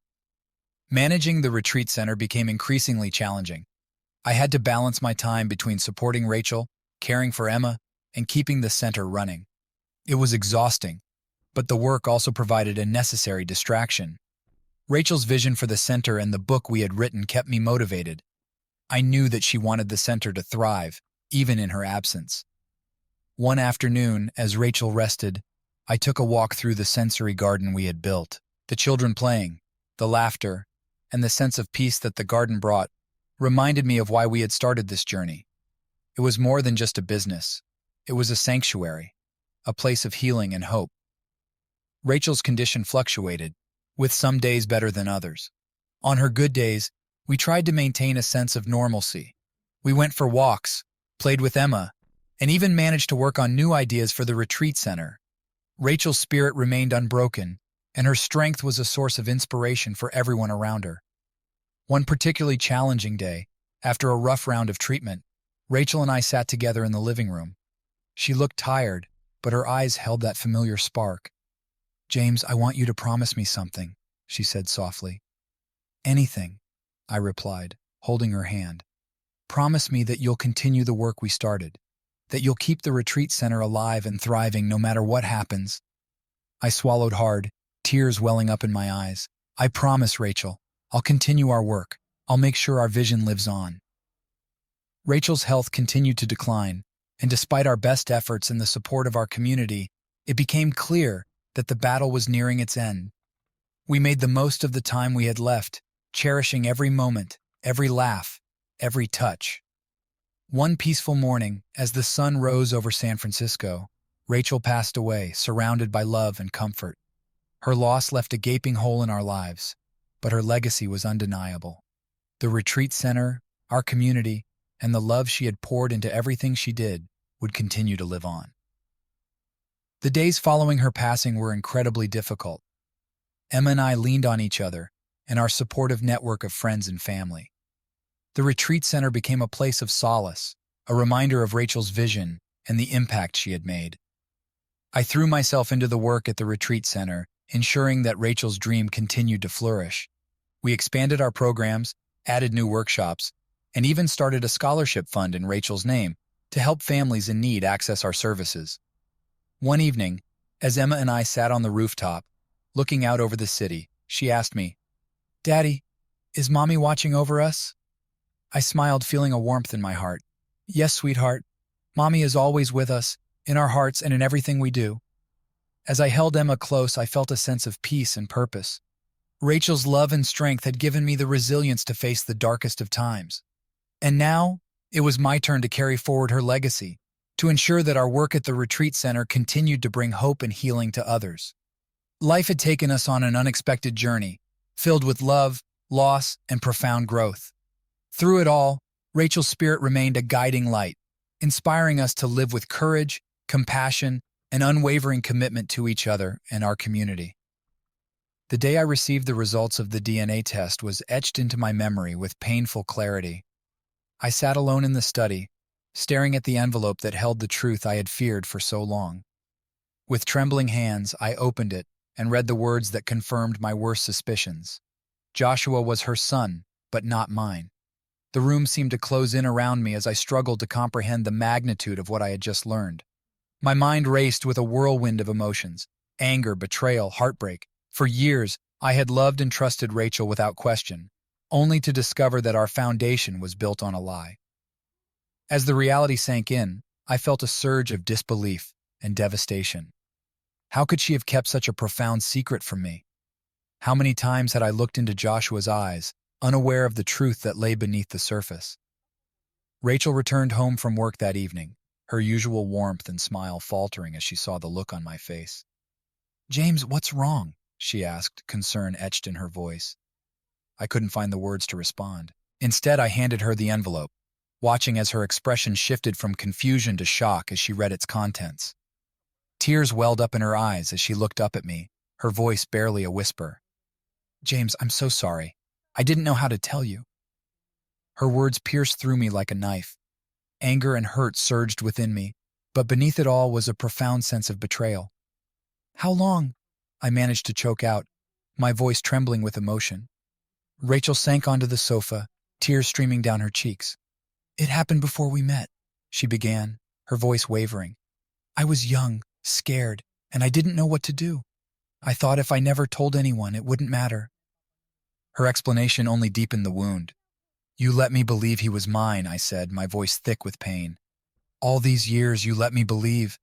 Managing the retreat center became increasingly challenging. I had to balance my time between supporting Rachel, caring for Emma, and keeping the center running. It was exhausting, but the work also provided a necessary distraction. Rachel's vision for the center and the book we had written kept me motivated. I knew that she wanted the center to thrive, even in her absence. One afternoon, as Rachel rested, I took a walk through the sensory garden we had built. The children playing, the laughter, and the sense of peace that the garden brought reminded me of why we had started this journey. It was more than just a business. It was a sanctuary, a place of healing and hope. Rachel's condition fluctuated, with some days better than others. On her good days, we tried to maintain a sense of normalcy. We went for walks, played with Emma, and even managed to work on new ideas for the retreat center. Rachel's spirit remained unbroken, and her strength was a source of inspiration for everyone around her. One particularly challenging day, after a rough round of treatment, Rachel and I sat together in the living room. She looked tired, but her eyes held that familiar spark. "James, I want you to promise me something," she said softly. "Anything," I replied, holding her hand. "Promise me that you'll continue the work we started, that you'll keep the retreat center alive and thriving no matter what happens." I swallowed hard, tears welling up in my eyes. "I promise, Rachel. I'll continue our work. I'll make sure our vision lives on." Rachel's health continued to decline, and despite our best efforts and the support of our community, it became clear that the battle was nearing its end. We made the most of the time we had left, cherishing every moment, every laugh, every touch. One peaceful morning, as the sun rose over San Francisco, Rachel passed away, surrounded by love and comfort. Her loss left a gaping hole in our lives, but her legacy was undeniable. The retreat center, our community, and the love she had poured into everything she did would continue to live on. The days following her passing were incredibly difficult. Emma and I leaned on each other and our supportive network of friends and family. The retreat center became a place of solace, a reminder of Rachel's vision and the impact she had made. I threw myself into the work at the retreat center, ensuring that Rachel's dream continued to flourish. We expanded our programs, added new workshops, and even started a scholarship fund in Rachel's name to help families in need access our services. One evening, as Emma and I sat on the rooftop, looking out over the city, she asked me, "Daddy, is Mommy watching over us?" I smiled, feeling a warmth in my heart. "Yes, sweetheart. Mommy is always with us, in our hearts and in everything we do." As I held Emma close, I felt a sense of peace and purpose. Rachel's love and strength had given me the resilience to face the darkest of times. And now, it was my turn to carry forward her legacy, to ensure that our work at the retreat center continued to bring hope and healing to others. Life had taken us on an unexpected journey, filled with love, loss, and profound growth. Through it all, Rachel's spirit remained a guiding light, inspiring us to live with courage, compassion, and unwavering commitment to each other and our community. The day I received the results of the DNA test was etched into my memory with painful clarity. I sat alone in the study, staring at the envelope that held the truth I had feared for so long. With trembling hands, I opened it and read the words that confirmed my worst suspicions. Joshua was her son, but not mine. The room seemed to close in around me as I struggled to comprehend the magnitude of what I had just learned. My mind raced with a whirlwind of emotions: anger, betrayal, heartbreak. For years, I had loved and trusted Rachel without question, only to discover that our foundation was built on a lie. As the reality sank in, I felt a surge of disbelief and devastation. How could she have kept such a profound secret from me? How many times had I looked into Joshua's eyes, unaware of the truth that lay beneath the surface? Rachel returned home from work that evening, her usual warmth and smile faltering as she saw the look on my face. "James, what's wrong?" she asked, concern etched in her voice. I couldn't find the words to respond. Instead, I handed her the envelope, watching as her expression shifted from confusion to shock as she read its contents. Tears welled up in her eyes as she looked up at me, her voice barely a whisper. "James, I'm so sorry. I didn't know how to tell you." Her words pierced through me like a knife. Anger and hurt surged within me, but beneath it all was a profound sense of betrayal. "How long?" I managed to choke out, my voice trembling with emotion. Rachel sank onto the sofa, tears streaming down her cheeks. "It happened before we met," she began, her voice wavering. "I was young, scared, and I didn't know what to do. I thought if I never told anyone, it wouldn't matter." Her explanation only deepened the wound. "You let me believe he was mine," I said, my voice thick with pain. "All these years you let me believe."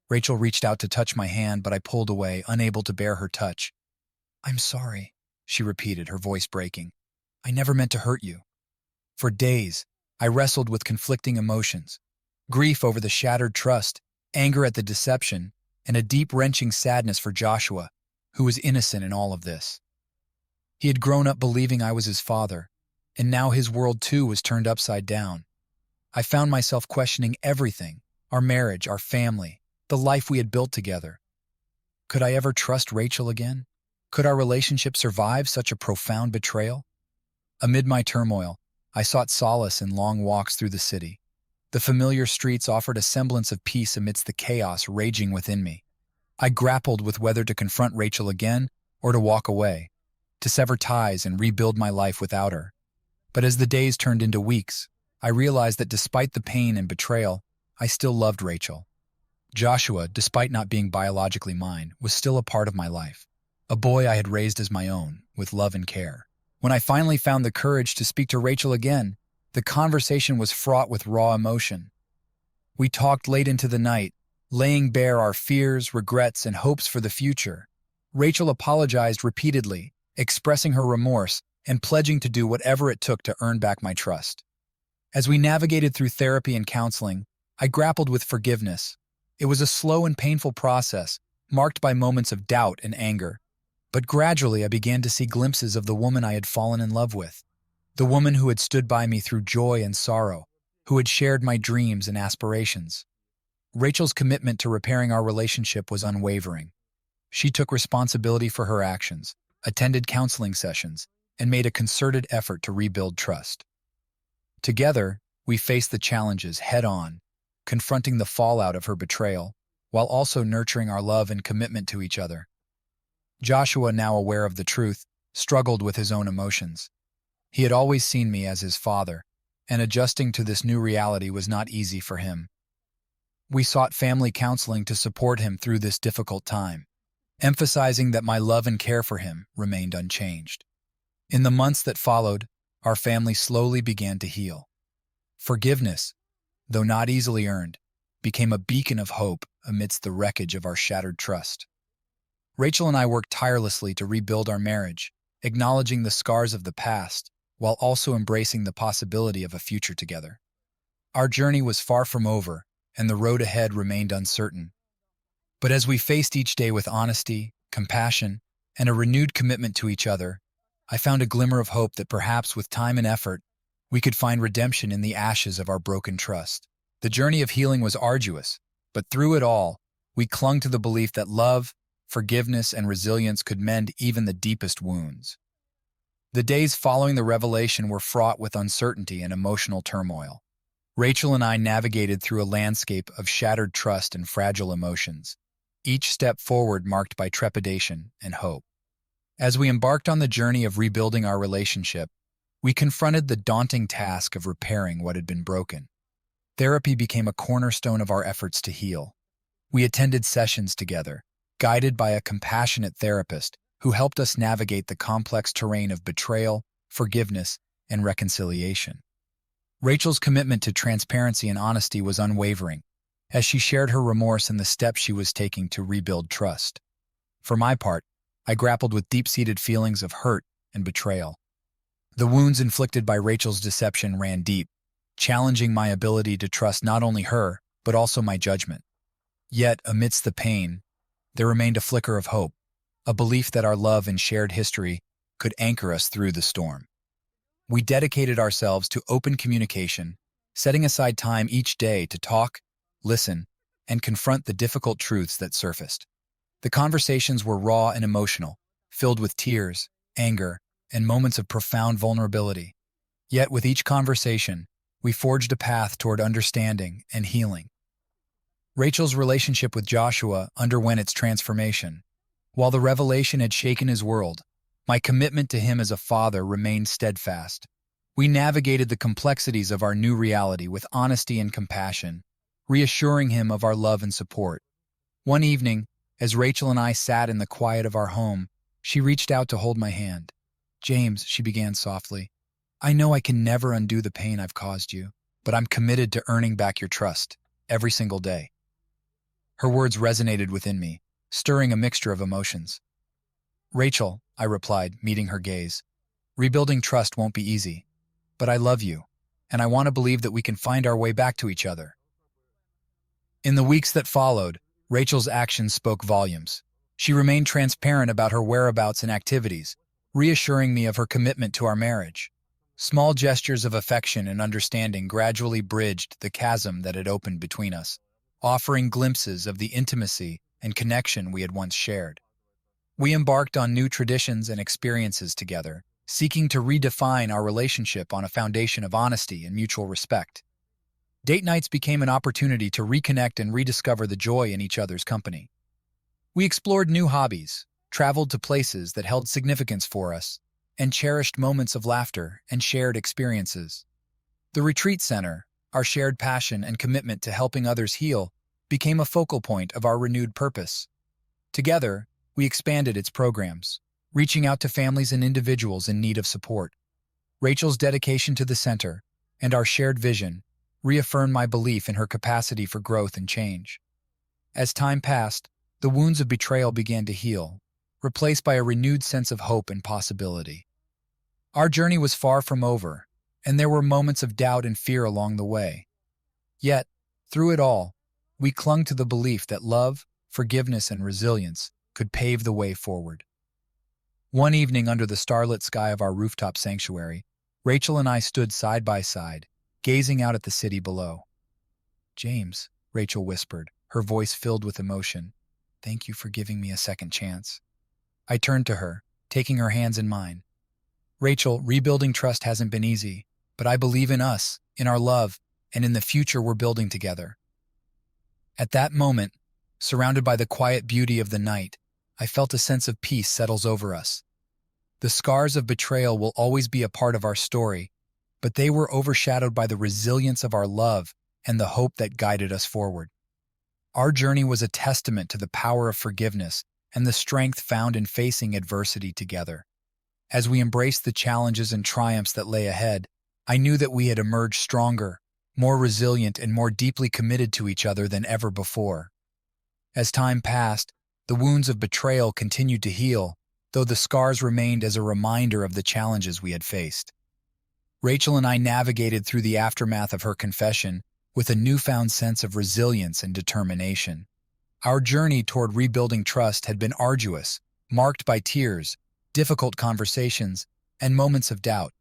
Rachel reached out to touch my hand, but I pulled away, unable to bear her touch. "I'm sorry," she repeated, her voice breaking. "I never meant to hurt you." For days, I wrestled with conflicting emotions: grief over the shattered trust, anger at the deception, and a deep, wrenching sadness for Joshua, who was innocent in all of this. He had grown up believing I was his father, and now his world too was turned upside down. I found myself questioning everything: our marriage, our family, the life we had built together. Could I ever trust Rachel again? Could our relationship survive such a profound betrayal? Amid my turmoil, I sought solace in long walks through the city. The familiar streets offered a semblance of peace amidst the chaos raging within me. I grappled with whether to confront Rachel again or to walk away, to sever ties and rebuild my life without her. But as the days turned into weeks, I realized that despite the pain and betrayal, I still loved Rachel. Joshua, despite not being biologically mine, was still a part of my life, a boy I had raised as my own, with love and care. When I finally found the courage to speak to Rachel again, the conversation was fraught with raw emotion. We talked late into the night, laying bare our fears, regrets, and hopes for the future. Rachel apologized repeatedly, expressing her remorse and pledging to do whatever it took to earn back my trust. As we navigated through therapy and counseling, I grappled with forgiveness. It was a slow and painful process, marked by moments of doubt and anger. But gradually I began to see glimpses of the woman I had fallen in love with. The woman who had stood by me through joy and sorrow, who had shared my dreams and aspirations. Rachel's commitment to repairing our relationship was unwavering. She took responsibility for her actions, attended counseling sessions, and made a concerted effort to rebuild trust. Together, we faced the challenges head-on, confronting the fallout of her betrayal, while also nurturing our love and commitment to each other. Joshua, now aware of the truth, struggled with his own emotions. He had always seen me as his father, and adjusting to this new reality was not easy for him. We sought family counseling to support him through this difficult time, emphasizing that my love and care for him remained unchanged. In the months that followed, our family slowly began to heal. Forgiveness, though not easily earned, became a beacon of hope amidst the wreckage of our shattered trust. Rachel and I worked tirelessly to rebuild our marriage, acknowledging the scars of the past while also embracing the possibility of a future together. Our journey was far from over, and the road ahead remained uncertain. But as we faced each day with honesty, compassion, and a renewed commitment to each other, I found a glimmer of hope that perhaps with time and effort, we could find redemption in the ashes of our broken trust. The journey of healing was arduous, but through it all, we clung to the belief that love, forgiveness, and resilience could mend even the deepest wounds. The days following the revelation were fraught with uncertainty and emotional turmoil. Rachel and I navigated through a landscape of shattered trust and fragile emotions, each step forward marked by trepidation and hope. As we embarked on the journey of rebuilding our relationship, we confronted the daunting task of repairing what had been broken. Therapy became a cornerstone of our efforts to heal. We attended sessions together, guided by a compassionate therapist who helped us navigate the complex terrain of betrayal, forgiveness, and reconciliation. Rachel's commitment to transparency and honesty was unwavering, as she shared her remorse and the steps she was taking to rebuild trust. For my part, I grappled with deep-seated feelings of hurt and betrayal. The wounds inflicted by Rachel's deception ran deep, challenging my ability to trust not only her, but also my judgment. Yet, amidst the pain, there remained a flicker of hope, a belief that our love and shared history could anchor us through the storm. We dedicated ourselves to open communication, setting aside time each day to talk, listen, and confront the difficult truths that surfaced. The conversations were raw and emotional, filled with tears, anger, and moments of profound vulnerability. Yet with each conversation, we forged a path toward understanding and healing. Rachel's relationship with Joshua underwent its transformation. While the revelation had shaken his world, my commitment to him as a father remained steadfast. We navigated the complexities of our new reality with honesty and compassion, reassuring him of our love and support. One evening, as Rachel and I sat in the quiet of our home, she reached out to hold my hand. "James," she began softly, "I know I can never undo the pain I've caused you, but I'm committed to earning back your trust, every single day." Her words resonated within me, stirring a mixture of emotions. "Rachel," I replied, meeting her gaze, "rebuilding trust won't be easy, but I love you, and I want to believe that we can find our way back to each other." In the weeks that followed, Rachel's actions spoke volumes. She remained transparent about her whereabouts and activities, reassuring me of her commitment to our marriage. Small gestures of affection and understanding gradually bridged the chasm that had opened between us, offering glimpses of the intimacy and connection we had once shared. We embarked on new traditions and experiences together, seeking to redefine our relationship on a foundation of honesty and mutual respect. Date nights became an opportunity to reconnect and rediscover the joy in each other's company. We explored new hobbies, traveled to places that held significance for us, and cherished moments of laughter and shared experiences. The retreat center, our shared passion and commitment to helping others heal, became a focal point of our renewed purpose. Together, we expanded its programs, reaching out to families and individuals in need of support. Rachel's dedication to the center and our shared vision reaffirmed my belief in her capacity for growth and change. As time passed, the wounds of betrayal began to heal, replaced by a renewed sense of hope and possibility. Our journey was far from over, and there were moments of doubt and fear along the way. Yet, through it all, we clung to the belief that love, forgiveness, and resilience could pave the way forward. One evening under the starlit sky of our rooftop sanctuary, Rachel and I stood side by side, gazing out at the city below. "James," Rachel whispered, her voice filled with emotion. "Thank you for giving me a second chance." I turned to her, taking her hands in mine. "Rachel, rebuilding trust hasn't been easy, but I believe in us, in our love, and in the future we're building together." At that moment, surrounded by the quiet beauty of the night, I felt a sense of peace settles over us. The scars of betrayal will always be a part of our story, but they were overshadowed by the resilience of our love and the hope that guided us forward. Our journey was a testament to the power of forgiveness and the strength found in facing adversity together. As we embraced the challenges and triumphs that lay ahead, I knew that we had emerged stronger, more resilient, and more deeply committed to each other than ever before. As time passed, the wounds of betrayal continued to heal, though the scars remained as a reminder of the challenges we had faced. Rachel and I navigated through the aftermath of her confession with a newfound sense of resilience and determination. Our journey toward rebuilding trust had been arduous, marked by tears, difficult conversations, and moments of doubt.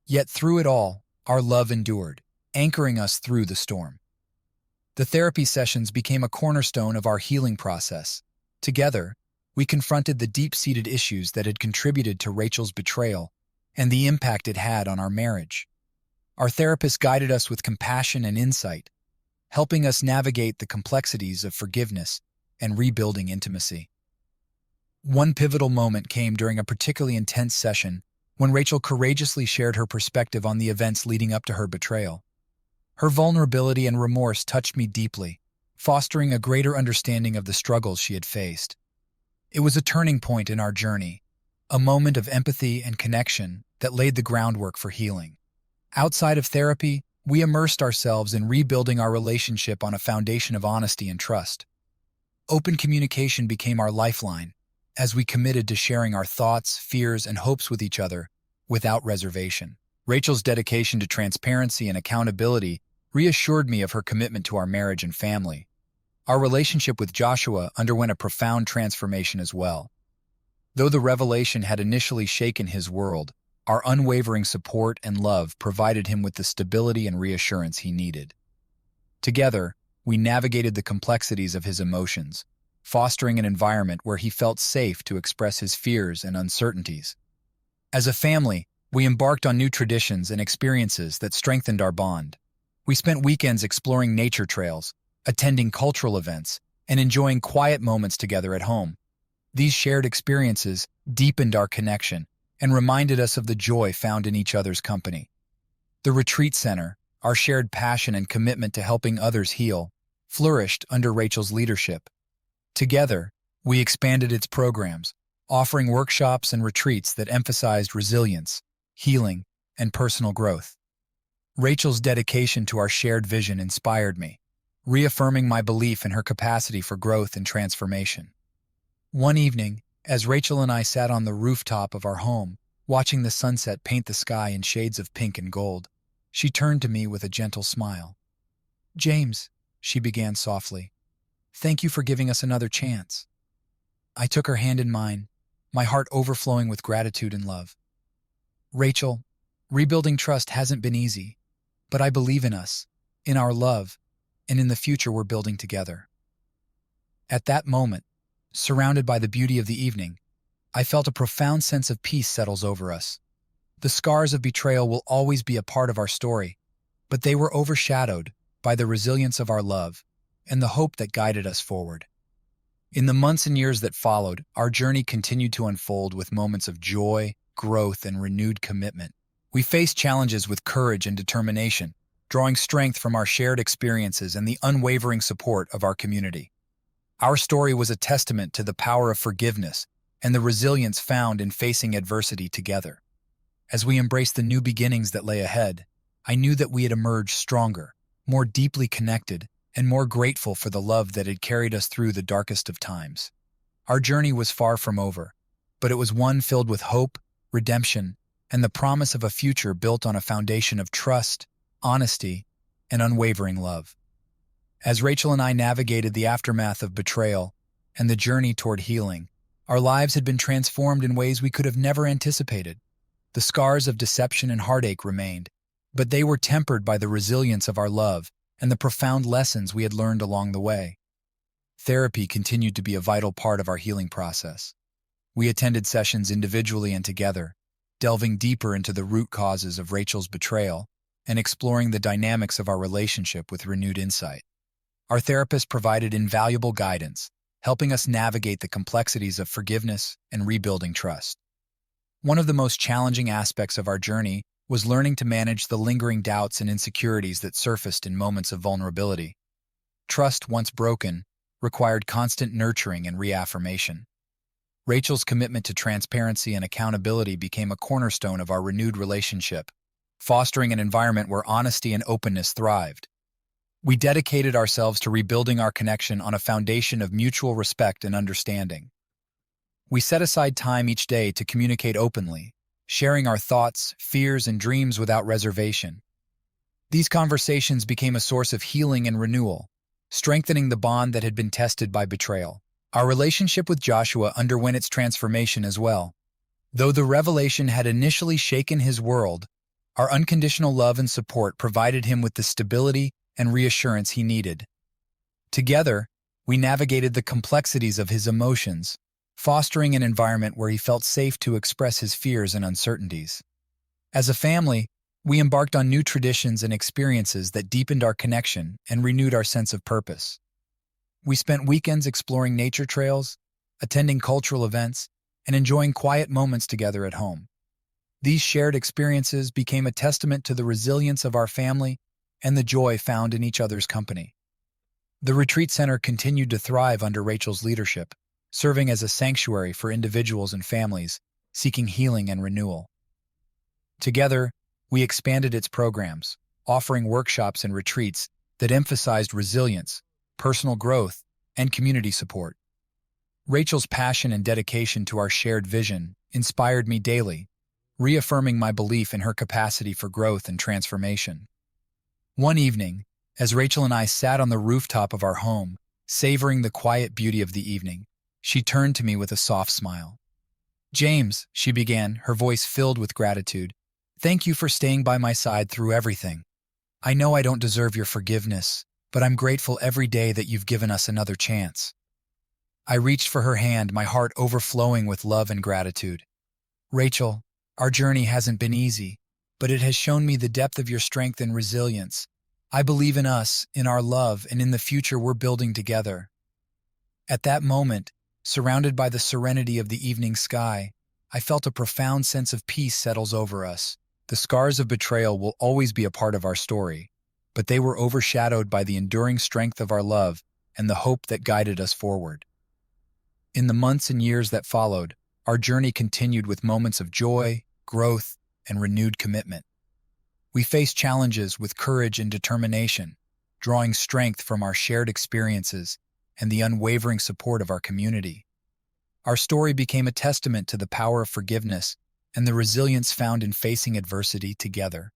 Yet through it all, our love endured, anchoring us through the storm. The therapy sessions became a cornerstone of our healing process. Together, we confronted the deep-seated issues that had contributed to Rachel's betrayal and the impact it had on our marriage. Our therapist guided us with compassion and insight, helping us navigate the complexities of forgiveness and rebuilding intimacy. One pivotal moment came during a particularly intense session when Rachel courageously shared her perspective on the events leading up to her betrayal. Her vulnerability and remorse touched me deeply, fostering a greater understanding of the struggles she had faced. It was a turning point in our journey, a moment of empathy and connection that laid the groundwork for healing. Outside of therapy, we immersed ourselves in rebuilding our relationship on a foundation of honesty and trust. Open communication became our lifeline, as we committed to sharing our thoughts, fears, and hopes with each other without reservation. Rachel's dedication to transparency and accountability reassured me of her commitment to our marriage and family. Our relationship with Joshua underwent a profound transformation as well. Though the revelation had initially shaken his world, our unwavering support and love provided him with the stability and reassurance he needed. Together, we navigated the complexities of his emotions, fostering an environment where he felt safe to express his fears and uncertainties. As a family, we embarked on new traditions and experiences that strengthened our bond. We spent weekends exploring nature trails, attending cultural events, and enjoying quiet moments together at home. These shared experiences deepened our connection and reminded us of the joy found in each other's company. The retreat center, our shared passion and commitment to helping others heal, flourished under Rachel's leadership. Together, we expanded its programs, offering workshops and retreats that emphasized resilience, healing, and personal growth. Rachel's dedication to our shared vision inspired me, reaffirming my belief in her capacity for growth and transformation. One evening, as Rachel and I sat on the rooftop of our home, watching the sunset paint the sky in shades of pink and gold, she turned to me with a gentle smile. "James," she began softly, "thank you for giving us another chance." I took her hand in mine, my heart overflowing with gratitude and love. "Rachel, rebuilding trust hasn't been easy, but I believe in us, in our love, and in the future we're building together." At that moment, surrounded by the beauty of the evening, I felt a profound sense of peace settles over us. The scars of betrayal will always be a part of our story, but they were overshadowed by the resilience of our love and the hope that guided us forward. In the months and years that followed, our journey continued to unfold with moments of joy, growth, and renewed commitment. We faced challenges with courage and determination, drawing strength from our shared experiences and the unwavering support of our community. Our story was a testament to the power of forgiveness and the resilience found in facing adversity together. As we embraced the new beginnings that lay ahead, I knew that we had emerged stronger, more deeply connected, and more grateful for the love that had carried us through the darkest of times. Our journey was far from over, but it was one filled with hope, redemption, and the promise of a future built on a foundation of trust, honesty, and unwavering love. As Rachel and I navigated the aftermath of betrayal and the journey toward healing, our lives had been transformed in ways we could have never anticipated. The scars of deception and heartache remained, but they were tempered by the resilience of our love and the profound lessons we had learned along the way. Therapy continued to be a vital part of our healing process. We attended sessions individually and together, delving deeper into the root causes of Rachel's betrayal and exploring the dynamics of our relationship with renewed insight. Our therapist provided invaluable guidance, helping us navigate the complexities of forgiveness and rebuilding trust. One of the most challenging aspects of our journey was learning to manage the lingering doubts and insecurities that surfaced in moments of vulnerability. Trust, once broken, required constant nurturing and reaffirmation. Rachel's commitment to transparency and accountability became a cornerstone of our renewed relationship, fostering an environment where honesty and openness thrived. We dedicated ourselves to rebuilding our connection on a foundation of mutual respect and understanding. We set aside time each day to communicate openly, sharing our thoughts, fears, and dreams without reservation. These conversations became a source of healing and renewal, strengthening the bond that had been tested by betrayal. Our relationship with Joshua underwent its transformation as well. Though the revelation had initially shaken his world, our unconditional love and support provided him with the stability and reassurance he needed. Together, we navigated the complexities of his emotions, fostering an environment where he felt safe to express his fears and uncertainties. As a family, we embarked on new traditions and experiences that deepened our connection and renewed our sense of purpose. We spent weekends exploring nature trails, attending cultural events, and enjoying quiet moments together at home. These shared experiences became a testament to the resilience of our family and the joy found in each other's company. The retreat center continued to thrive under Rachel's leadership, serving as a sanctuary for individuals and families seeking healing and renewal. Together, we expanded its programs, offering workshops and retreats that emphasized resilience, personal growth, and community support. Rachel's passion and dedication to our shared vision inspired me daily, reaffirming my belief in her capacity for growth and transformation. One evening, as Rachel and I sat on the rooftop of our home, savoring the quiet beauty of the evening, she turned to me with a soft smile. "James," she began, her voice filled with gratitude, "thank you for staying by my side through everything. I know I don't deserve your forgiveness, but I'm grateful every day that you've given us another chance." I reached for her hand, my heart overflowing with love and gratitude. "Rachel, our journey hasn't been easy, but it has shown me the depth of your strength and resilience. I believe in us, in our love, and in the future we're building together." At that moment, surrounded by the serenity of the evening sky, I felt a profound sense of peace settles over us. The scars of betrayal will always be a part of our story, but they were overshadowed by the enduring strength of our love and the hope that guided us forward. In the months and years that followed, our journey continued with moments of joy, growth, and renewed commitment. We faced challenges with courage and determination, drawing strength from our shared experiences and the unwavering support of our community. Our story became a testament to the power of forgiveness and the resilience found in facing adversity together.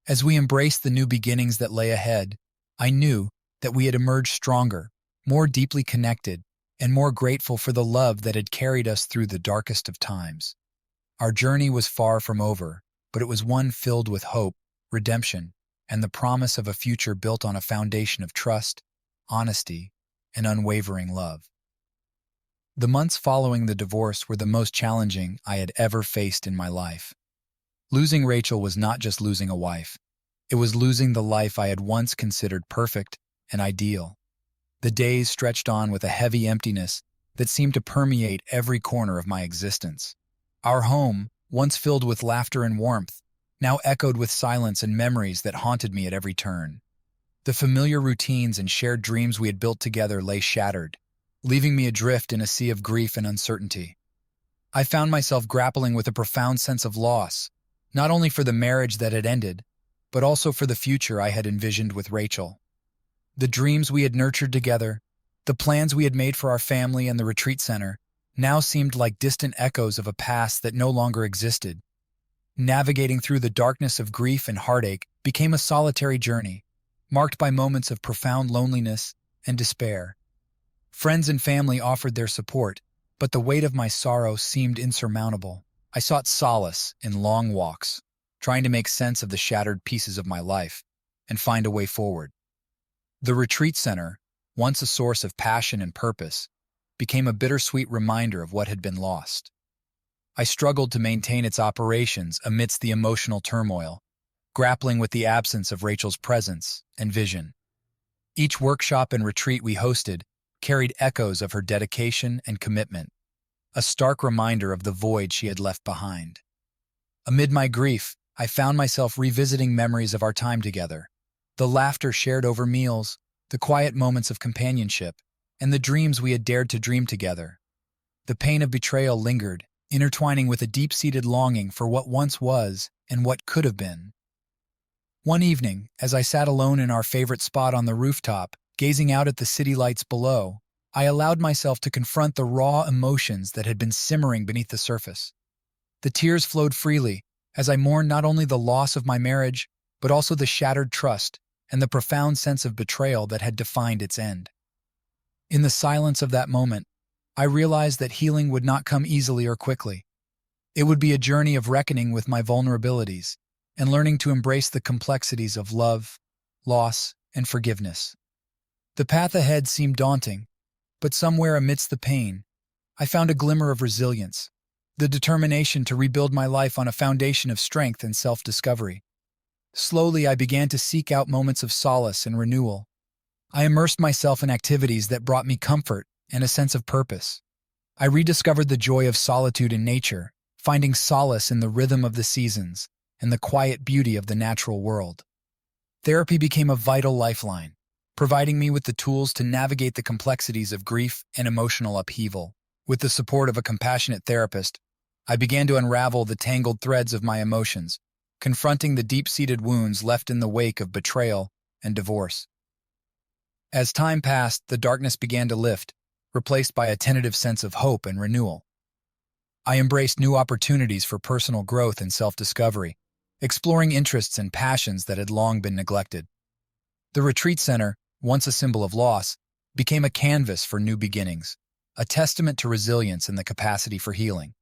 As we embraced the new beginnings that lay ahead, I knew that we had emerged stronger, more deeply connected, and more grateful for the love that had carried us through the darkest of times. Our journey was far from over, but it was one filled with hope, redemption, and the promise of a future built on a foundation of trust, honesty, and unwavering love. The months following the divorce were the most challenging I had ever faced in my life. Losing Rachel was not just losing a wife. It was losing the life I had once considered perfect and ideal. The days stretched on with a heavy emptiness that seemed to permeate every corner of my existence. Our home, once filled with laughter and warmth, now echoed with silence and memories that haunted me at every turn. The familiar routines and shared dreams we had built together lay shattered, leaving me adrift in a sea of grief and uncertainty. I found myself grappling with a profound sense of loss, not only for the marriage that had ended, but also for the future I had envisioned with Rachel. The dreams we had nurtured together, the plans we had made for our family and the retreat center, now seemed like distant echoes of a past that no longer existed. Navigating through the darkness of grief and heartache became a solitary journey, marked by moments of profound loneliness and despair. Friends and family offered their support, but the weight of my sorrow seemed insurmountable. I sought solace in long walks, trying to make sense of the shattered pieces of my life and find a way forward. The retreat center, once a source of passion and purpose, became a bittersweet reminder of what had been lost. I struggled to maintain its operations amidst the emotional turmoil, grappling with the absence of Rachel's presence and vision. Each workshop and retreat we hosted carried echoes of her dedication and commitment, a stark reminder of the void she had left behind. Amid my grief, I found myself revisiting memories of our time together, the laughter shared over meals, the quiet moments of companionship, and the dreams we had dared to dream together. The pain of betrayal lingered, intertwining with a deep-seated longing for what once was and what could have been. One evening, as I sat alone in our favorite spot on the rooftop, gazing out at the city lights below, I allowed myself to confront the raw emotions that had been simmering beneath the surface. The tears flowed freely as I mourned not only the loss of my marriage, but also the shattered trust and the profound sense of betrayal that had defined its end. In the silence of that moment, I realized that healing would not come easily or quickly. It would be a journey of reckoning with my vulnerabilities and learning to embrace the complexities of love, loss, and forgiveness. The path ahead seemed daunting, but somewhere amidst the pain, I found a glimmer of resilience, the determination to rebuild my life on a foundation of strength and self-discovery. Slowly, I began to seek out moments of solace and renewal. I immersed myself in activities that brought me comfort and a sense of purpose. I rediscovered the joy of solitude in nature, finding solace in the rhythm of the seasons and the quiet beauty of the natural world. Therapy became a vital lifeline, providing me with the tools to navigate the complexities of grief and emotional upheaval. With the support of a compassionate therapist, I began to unravel the tangled threads of my emotions, confronting the deep-seated wounds left in the wake of betrayal and divorce. As time passed, the darkness began to lift, replaced by a tentative sense of hope and renewal. I embraced new opportunities for personal growth and self-discovery, exploring interests and passions that had long been neglected. The retreat center, once a symbol of loss, became a canvas for new beginnings, a testament to resilience and the capacity for healing.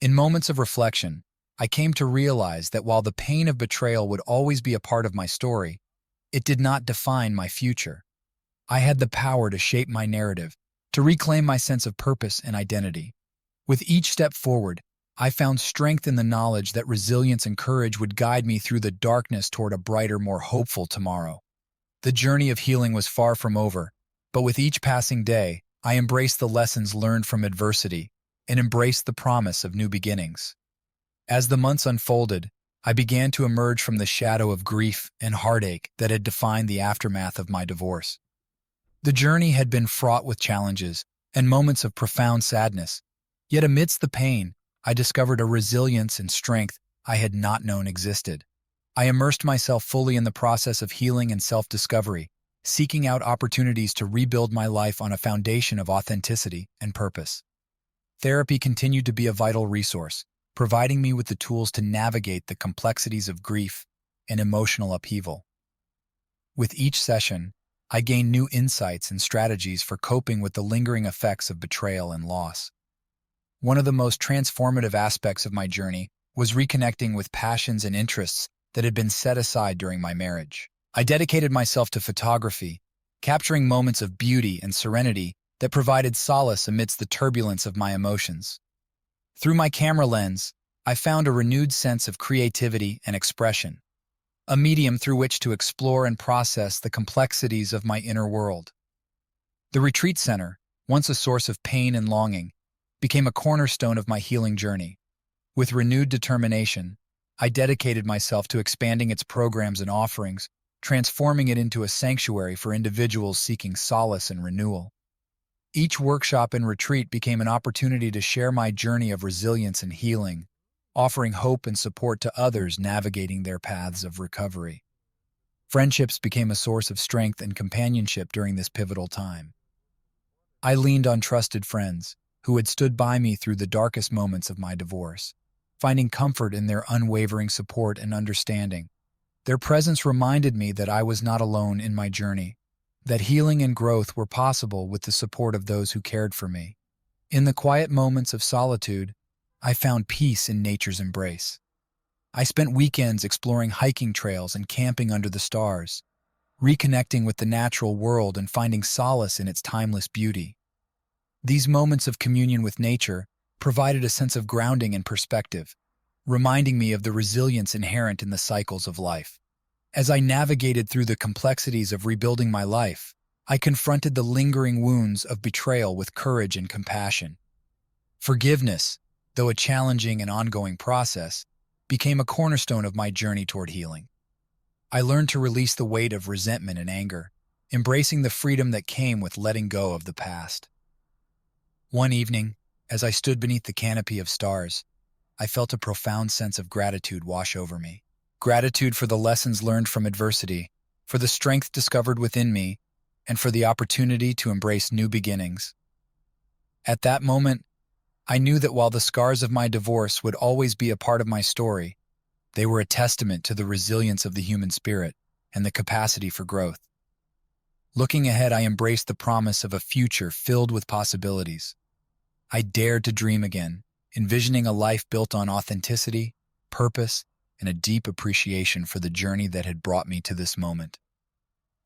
In moments of reflection, I came to realize that while the pain of betrayal would always be a part of my story, it did not define my future. I had the power to shape my narrative, to reclaim my sense of purpose and identity. With each step forward, I found strength in the knowledge that resilience and courage would guide me through the darkness toward a brighter, more hopeful tomorrow. The journey of healing was far from over, but with each passing day, I embraced the lessons learned from adversity and embraced the promise of new beginnings. As the months unfolded, I began to emerge from the shadow of grief and heartache that had defined the aftermath of my divorce. The journey had been fraught with challenges and moments of profound sadness, yet amidst the pain, I discovered a resilience and strength I had not known existed. I immersed myself fully in the process of healing and self-discovery, seeking out opportunities to rebuild my life on a foundation of authenticity and purpose. Therapy continued to be a vital resource, providing me with the tools to navigate the complexities of grief and emotional upheaval. With each session, I gained new insights and strategies for coping with the lingering effects of betrayal and loss. One of the most transformative aspects of my journey was reconnecting with passions and interests that had been set aside during my marriage. I dedicated myself to photography, capturing moments of beauty and serenity that provided solace amidst the turbulence of my emotions. Through my camera lens, I found a renewed sense of creativity and expression, a medium through which to explore and process the complexities of my inner world. The retreat center, once a source of pain and longing, became a cornerstone of my healing journey. With renewed determination, I dedicated myself to expanding its programs and offerings, transforming it into a sanctuary for individuals seeking solace and renewal. Each workshop and retreat became an opportunity to share my journey of resilience and healing, offering hope and support to others navigating their paths of recovery. Friendships became a source of strength and companionship during this pivotal time. I leaned on trusted friends who had stood by me through the darkest moments of my divorce, finding comfort in their unwavering support and understanding. Their presence reminded me that I was not alone in my journey, that healing and growth were possible with the support of those who cared for me. In the quiet moments of solitude, I found peace in nature's embrace. I spent weekends exploring hiking trails and camping under the stars, reconnecting with the natural world and finding solace in its timeless beauty. These moments of communion with nature provided a sense of grounding and perspective, reminding me of the resilience inherent in the cycles of life. As I navigated through the complexities of rebuilding my life, I confronted the lingering wounds of betrayal with courage and compassion. Forgiveness, though a challenging and ongoing process, became a cornerstone of my journey toward healing. I learned to release the weight of resentment and anger, embracing the freedom that came with letting go of the past. One evening, as I stood beneath the canopy of stars, I felt a profound sense of gratitude wash over me. Gratitude for the lessons learned from adversity, for the strength discovered within me, and for the opportunity to embrace new beginnings. At that moment, I knew that while the scars of my divorce would always be a part of my story, they were a testament to the resilience of the human spirit and the capacity for growth. Looking ahead, I embraced the promise of a future filled with possibilities. I dared to dream again, envisioning a life built on authenticity, purpose, and a deep appreciation for the journey that had brought me to this moment.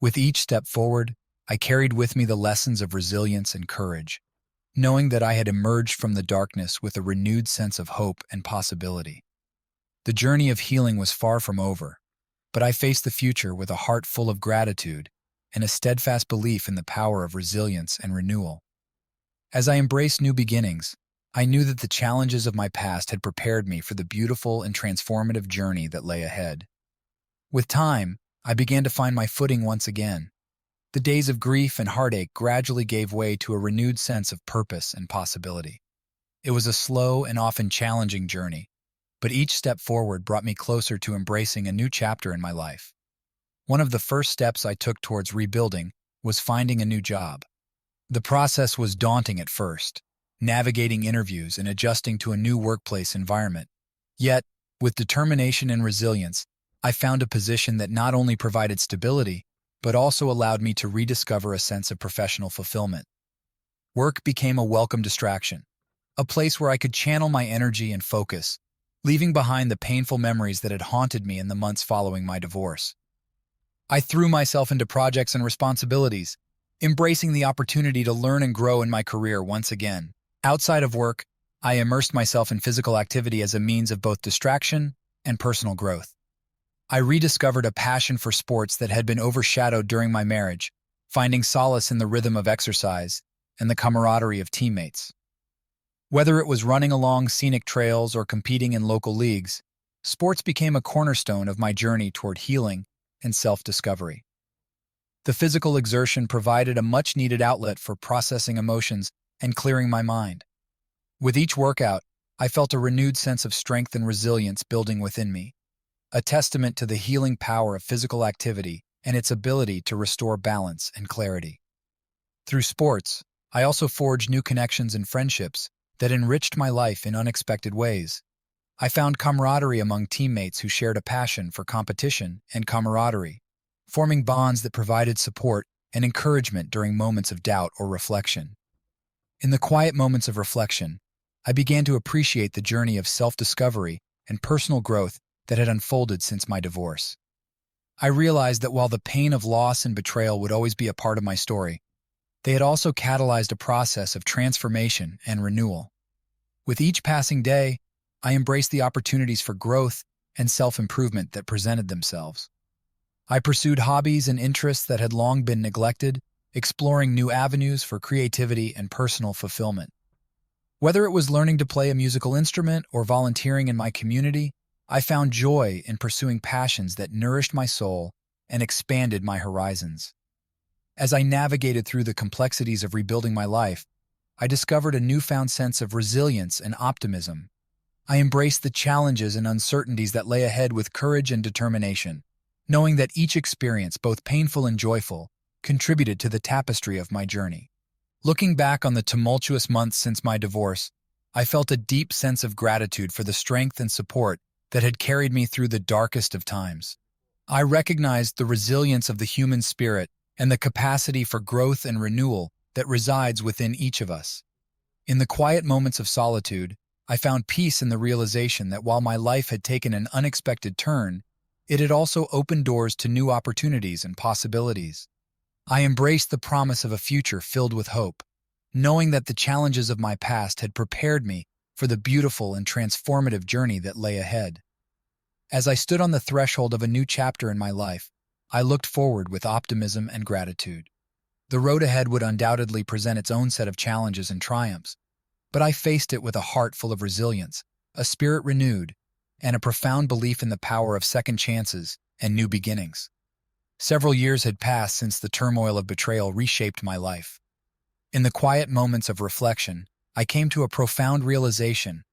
With each step forward, I carried with me the lessons of resilience and courage, knowing that I had emerged from the darkness with a renewed sense of hope and possibility. The journey of healing was far from over, but I faced the future with a heart full of gratitude and a steadfast belief in the power of resilience and renewal. As I embraced new beginnings, I knew that the challenges of my past had prepared me for the beautiful and transformative journey that lay ahead. With time, I began to find my footing once again. The days of grief and heartache gradually gave way to a renewed sense of purpose and possibility. It was a slow and often challenging journey, but each step forward brought me closer to embracing a new chapter in my life. One of the first steps I took towards rebuilding was finding a new job. The process was daunting at first, navigating interviews and adjusting to a new workplace environment. Yet, with determination and resilience, I found a position that not only provided stability, but also allowed me to rediscover a sense of professional fulfillment. Work became a welcome distraction, a place where I could channel my energy and focus, leaving behind the painful memories that had haunted me in the months following my divorce. I threw myself into projects and responsibilities, embracing the opportunity to learn and grow in my career once again. Outside of work, I immersed myself in physical activity as a means of both distraction and personal growth. I rediscovered a passion for sports that had been overshadowed during my marriage, finding solace in the rhythm of exercise and the camaraderie of teammates. Whether it was running along scenic trails or competing in local leagues, sports became a cornerstone of my journey toward healing and self-discovery. The physical exertion provided a much-needed outlet for processing emotions and clearing my mind. With each workout, I felt a renewed sense of strength and resilience building within me, a testament to the healing power of physical activity and its ability to restore balance and clarity. Through sports, I also forged new connections and friendships that enriched my life in unexpected ways. I found camaraderie among teammates who shared a passion for competition and camaraderie, forming bonds that provided support and encouragement during moments of doubt or reflection. In the quiet moments of reflection, I began to appreciate the journey of self-discovery and personal growth that had unfolded since my divorce. I realized that while the pain of loss and betrayal would always be a part of my story, they had also catalyzed a process of transformation and renewal. With each passing day, I embraced the opportunities for growth and self-improvement that presented themselves. I pursued hobbies and interests that had long been neglected, exploring new avenues for creativity and personal fulfillment. Whether it was learning to play a musical instrument or volunteering in my community, I found joy in pursuing passions that nourished my soul and expanded my horizons. As I navigated through the complexities of rebuilding my life, I discovered a newfound sense of resilience and optimism. I embraced the challenges and uncertainties that lay ahead with courage and determination, knowing that each experience, both painful and joyful, contributed to the tapestry of my journey. Looking back on the tumultuous months since my divorce, I felt a deep sense of gratitude for the strength and support that had carried me through the darkest of times. I recognized the resilience of the human spirit and the capacity for growth and renewal that resides within each of us. In the quiet moments of solitude, I found peace in the realization that while my life had taken an unexpected turn, it had also opened doors to new opportunities and possibilities. I embraced the promise of a future filled with hope, knowing that the challenges of my past had prepared me for the beautiful and transformative journey that lay ahead. As I stood on the threshold of a new chapter in my life, I looked forward with optimism and gratitude. The road ahead would undoubtedly present its own set of challenges and triumphs, but I faced it with a heart full of resilience, a spirit renewed, and a profound belief in the power of second chances and new beginnings. Several years had passed since the turmoil of betrayal reshaped my life. In the quiet moments of reflection, I came to a profound realization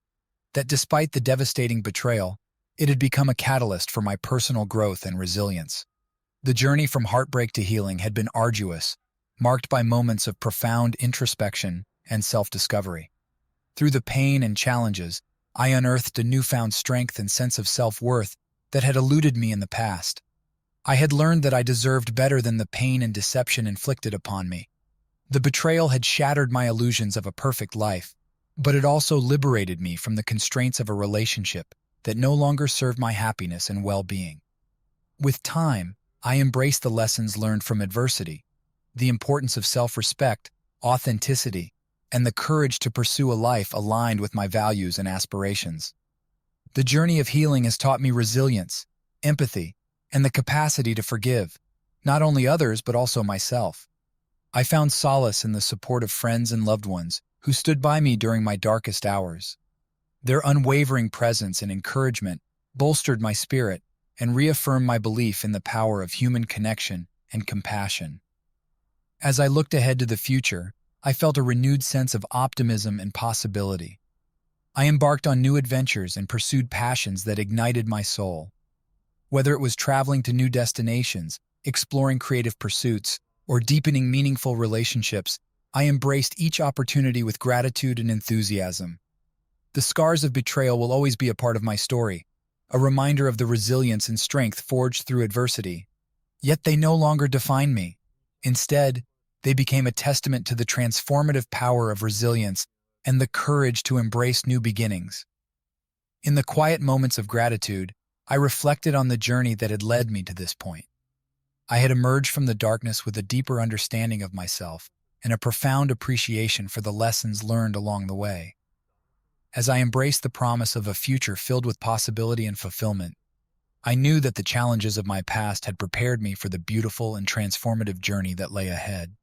that despite the devastating betrayal, it had become a catalyst for my personal growth and resilience. The journey from heartbreak to healing had been arduous, marked by moments of profound introspection and self-discovery. Through the pain and challenges, I unearthed a newfound strength and sense of self-worth that had eluded me in the past. I had learned that I deserved better than the pain and deception inflicted upon me. The betrayal had shattered my illusions of a perfect life, but it also liberated me from the constraints of a relationship that no longer served my happiness and well-being. With time, I embraced the lessons learned from adversity, the importance of self-respect, authenticity, and the courage to pursue a life aligned with my values and aspirations. The journey of healing has taught me resilience, empathy, and the capacity to forgive, not only others but also myself. I found solace in the support of friends and loved ones who stood by me during my darkest hours. Their unwavering presence and encouragement bolstered my spirit and reaffirmed my belief in the power of human connection and compassion. As I looked ahead to the future, I felt a renewed sense of optimism and possibility. I embarked on new adventures and pursued passions that ignited my soul. Whether it was traveling to new destinations, exploring creative pursuits, or deepening meaningful relationships, I embraced each opportunity with gratitude and enthusiasm. The scars of betrayal will always be a part of my story, a reminder of the resilience and strength forged through adversity. Yet they no longer define me. Instead, they became a testament to the transformative power of resilience and the courage to embrace new beginnings. In the quiet moments of gratitude, I reflected on the journey that had led me to this point. I had emerged from the darkness with a deeper understanding of myself and a profound appreciation for the lessons learned along the way. As I embraced the promise of a future filled with possibility and fulfillment, I knew that the challenges of my past had prepared me for the beautiful and transformative journey that lay ahead.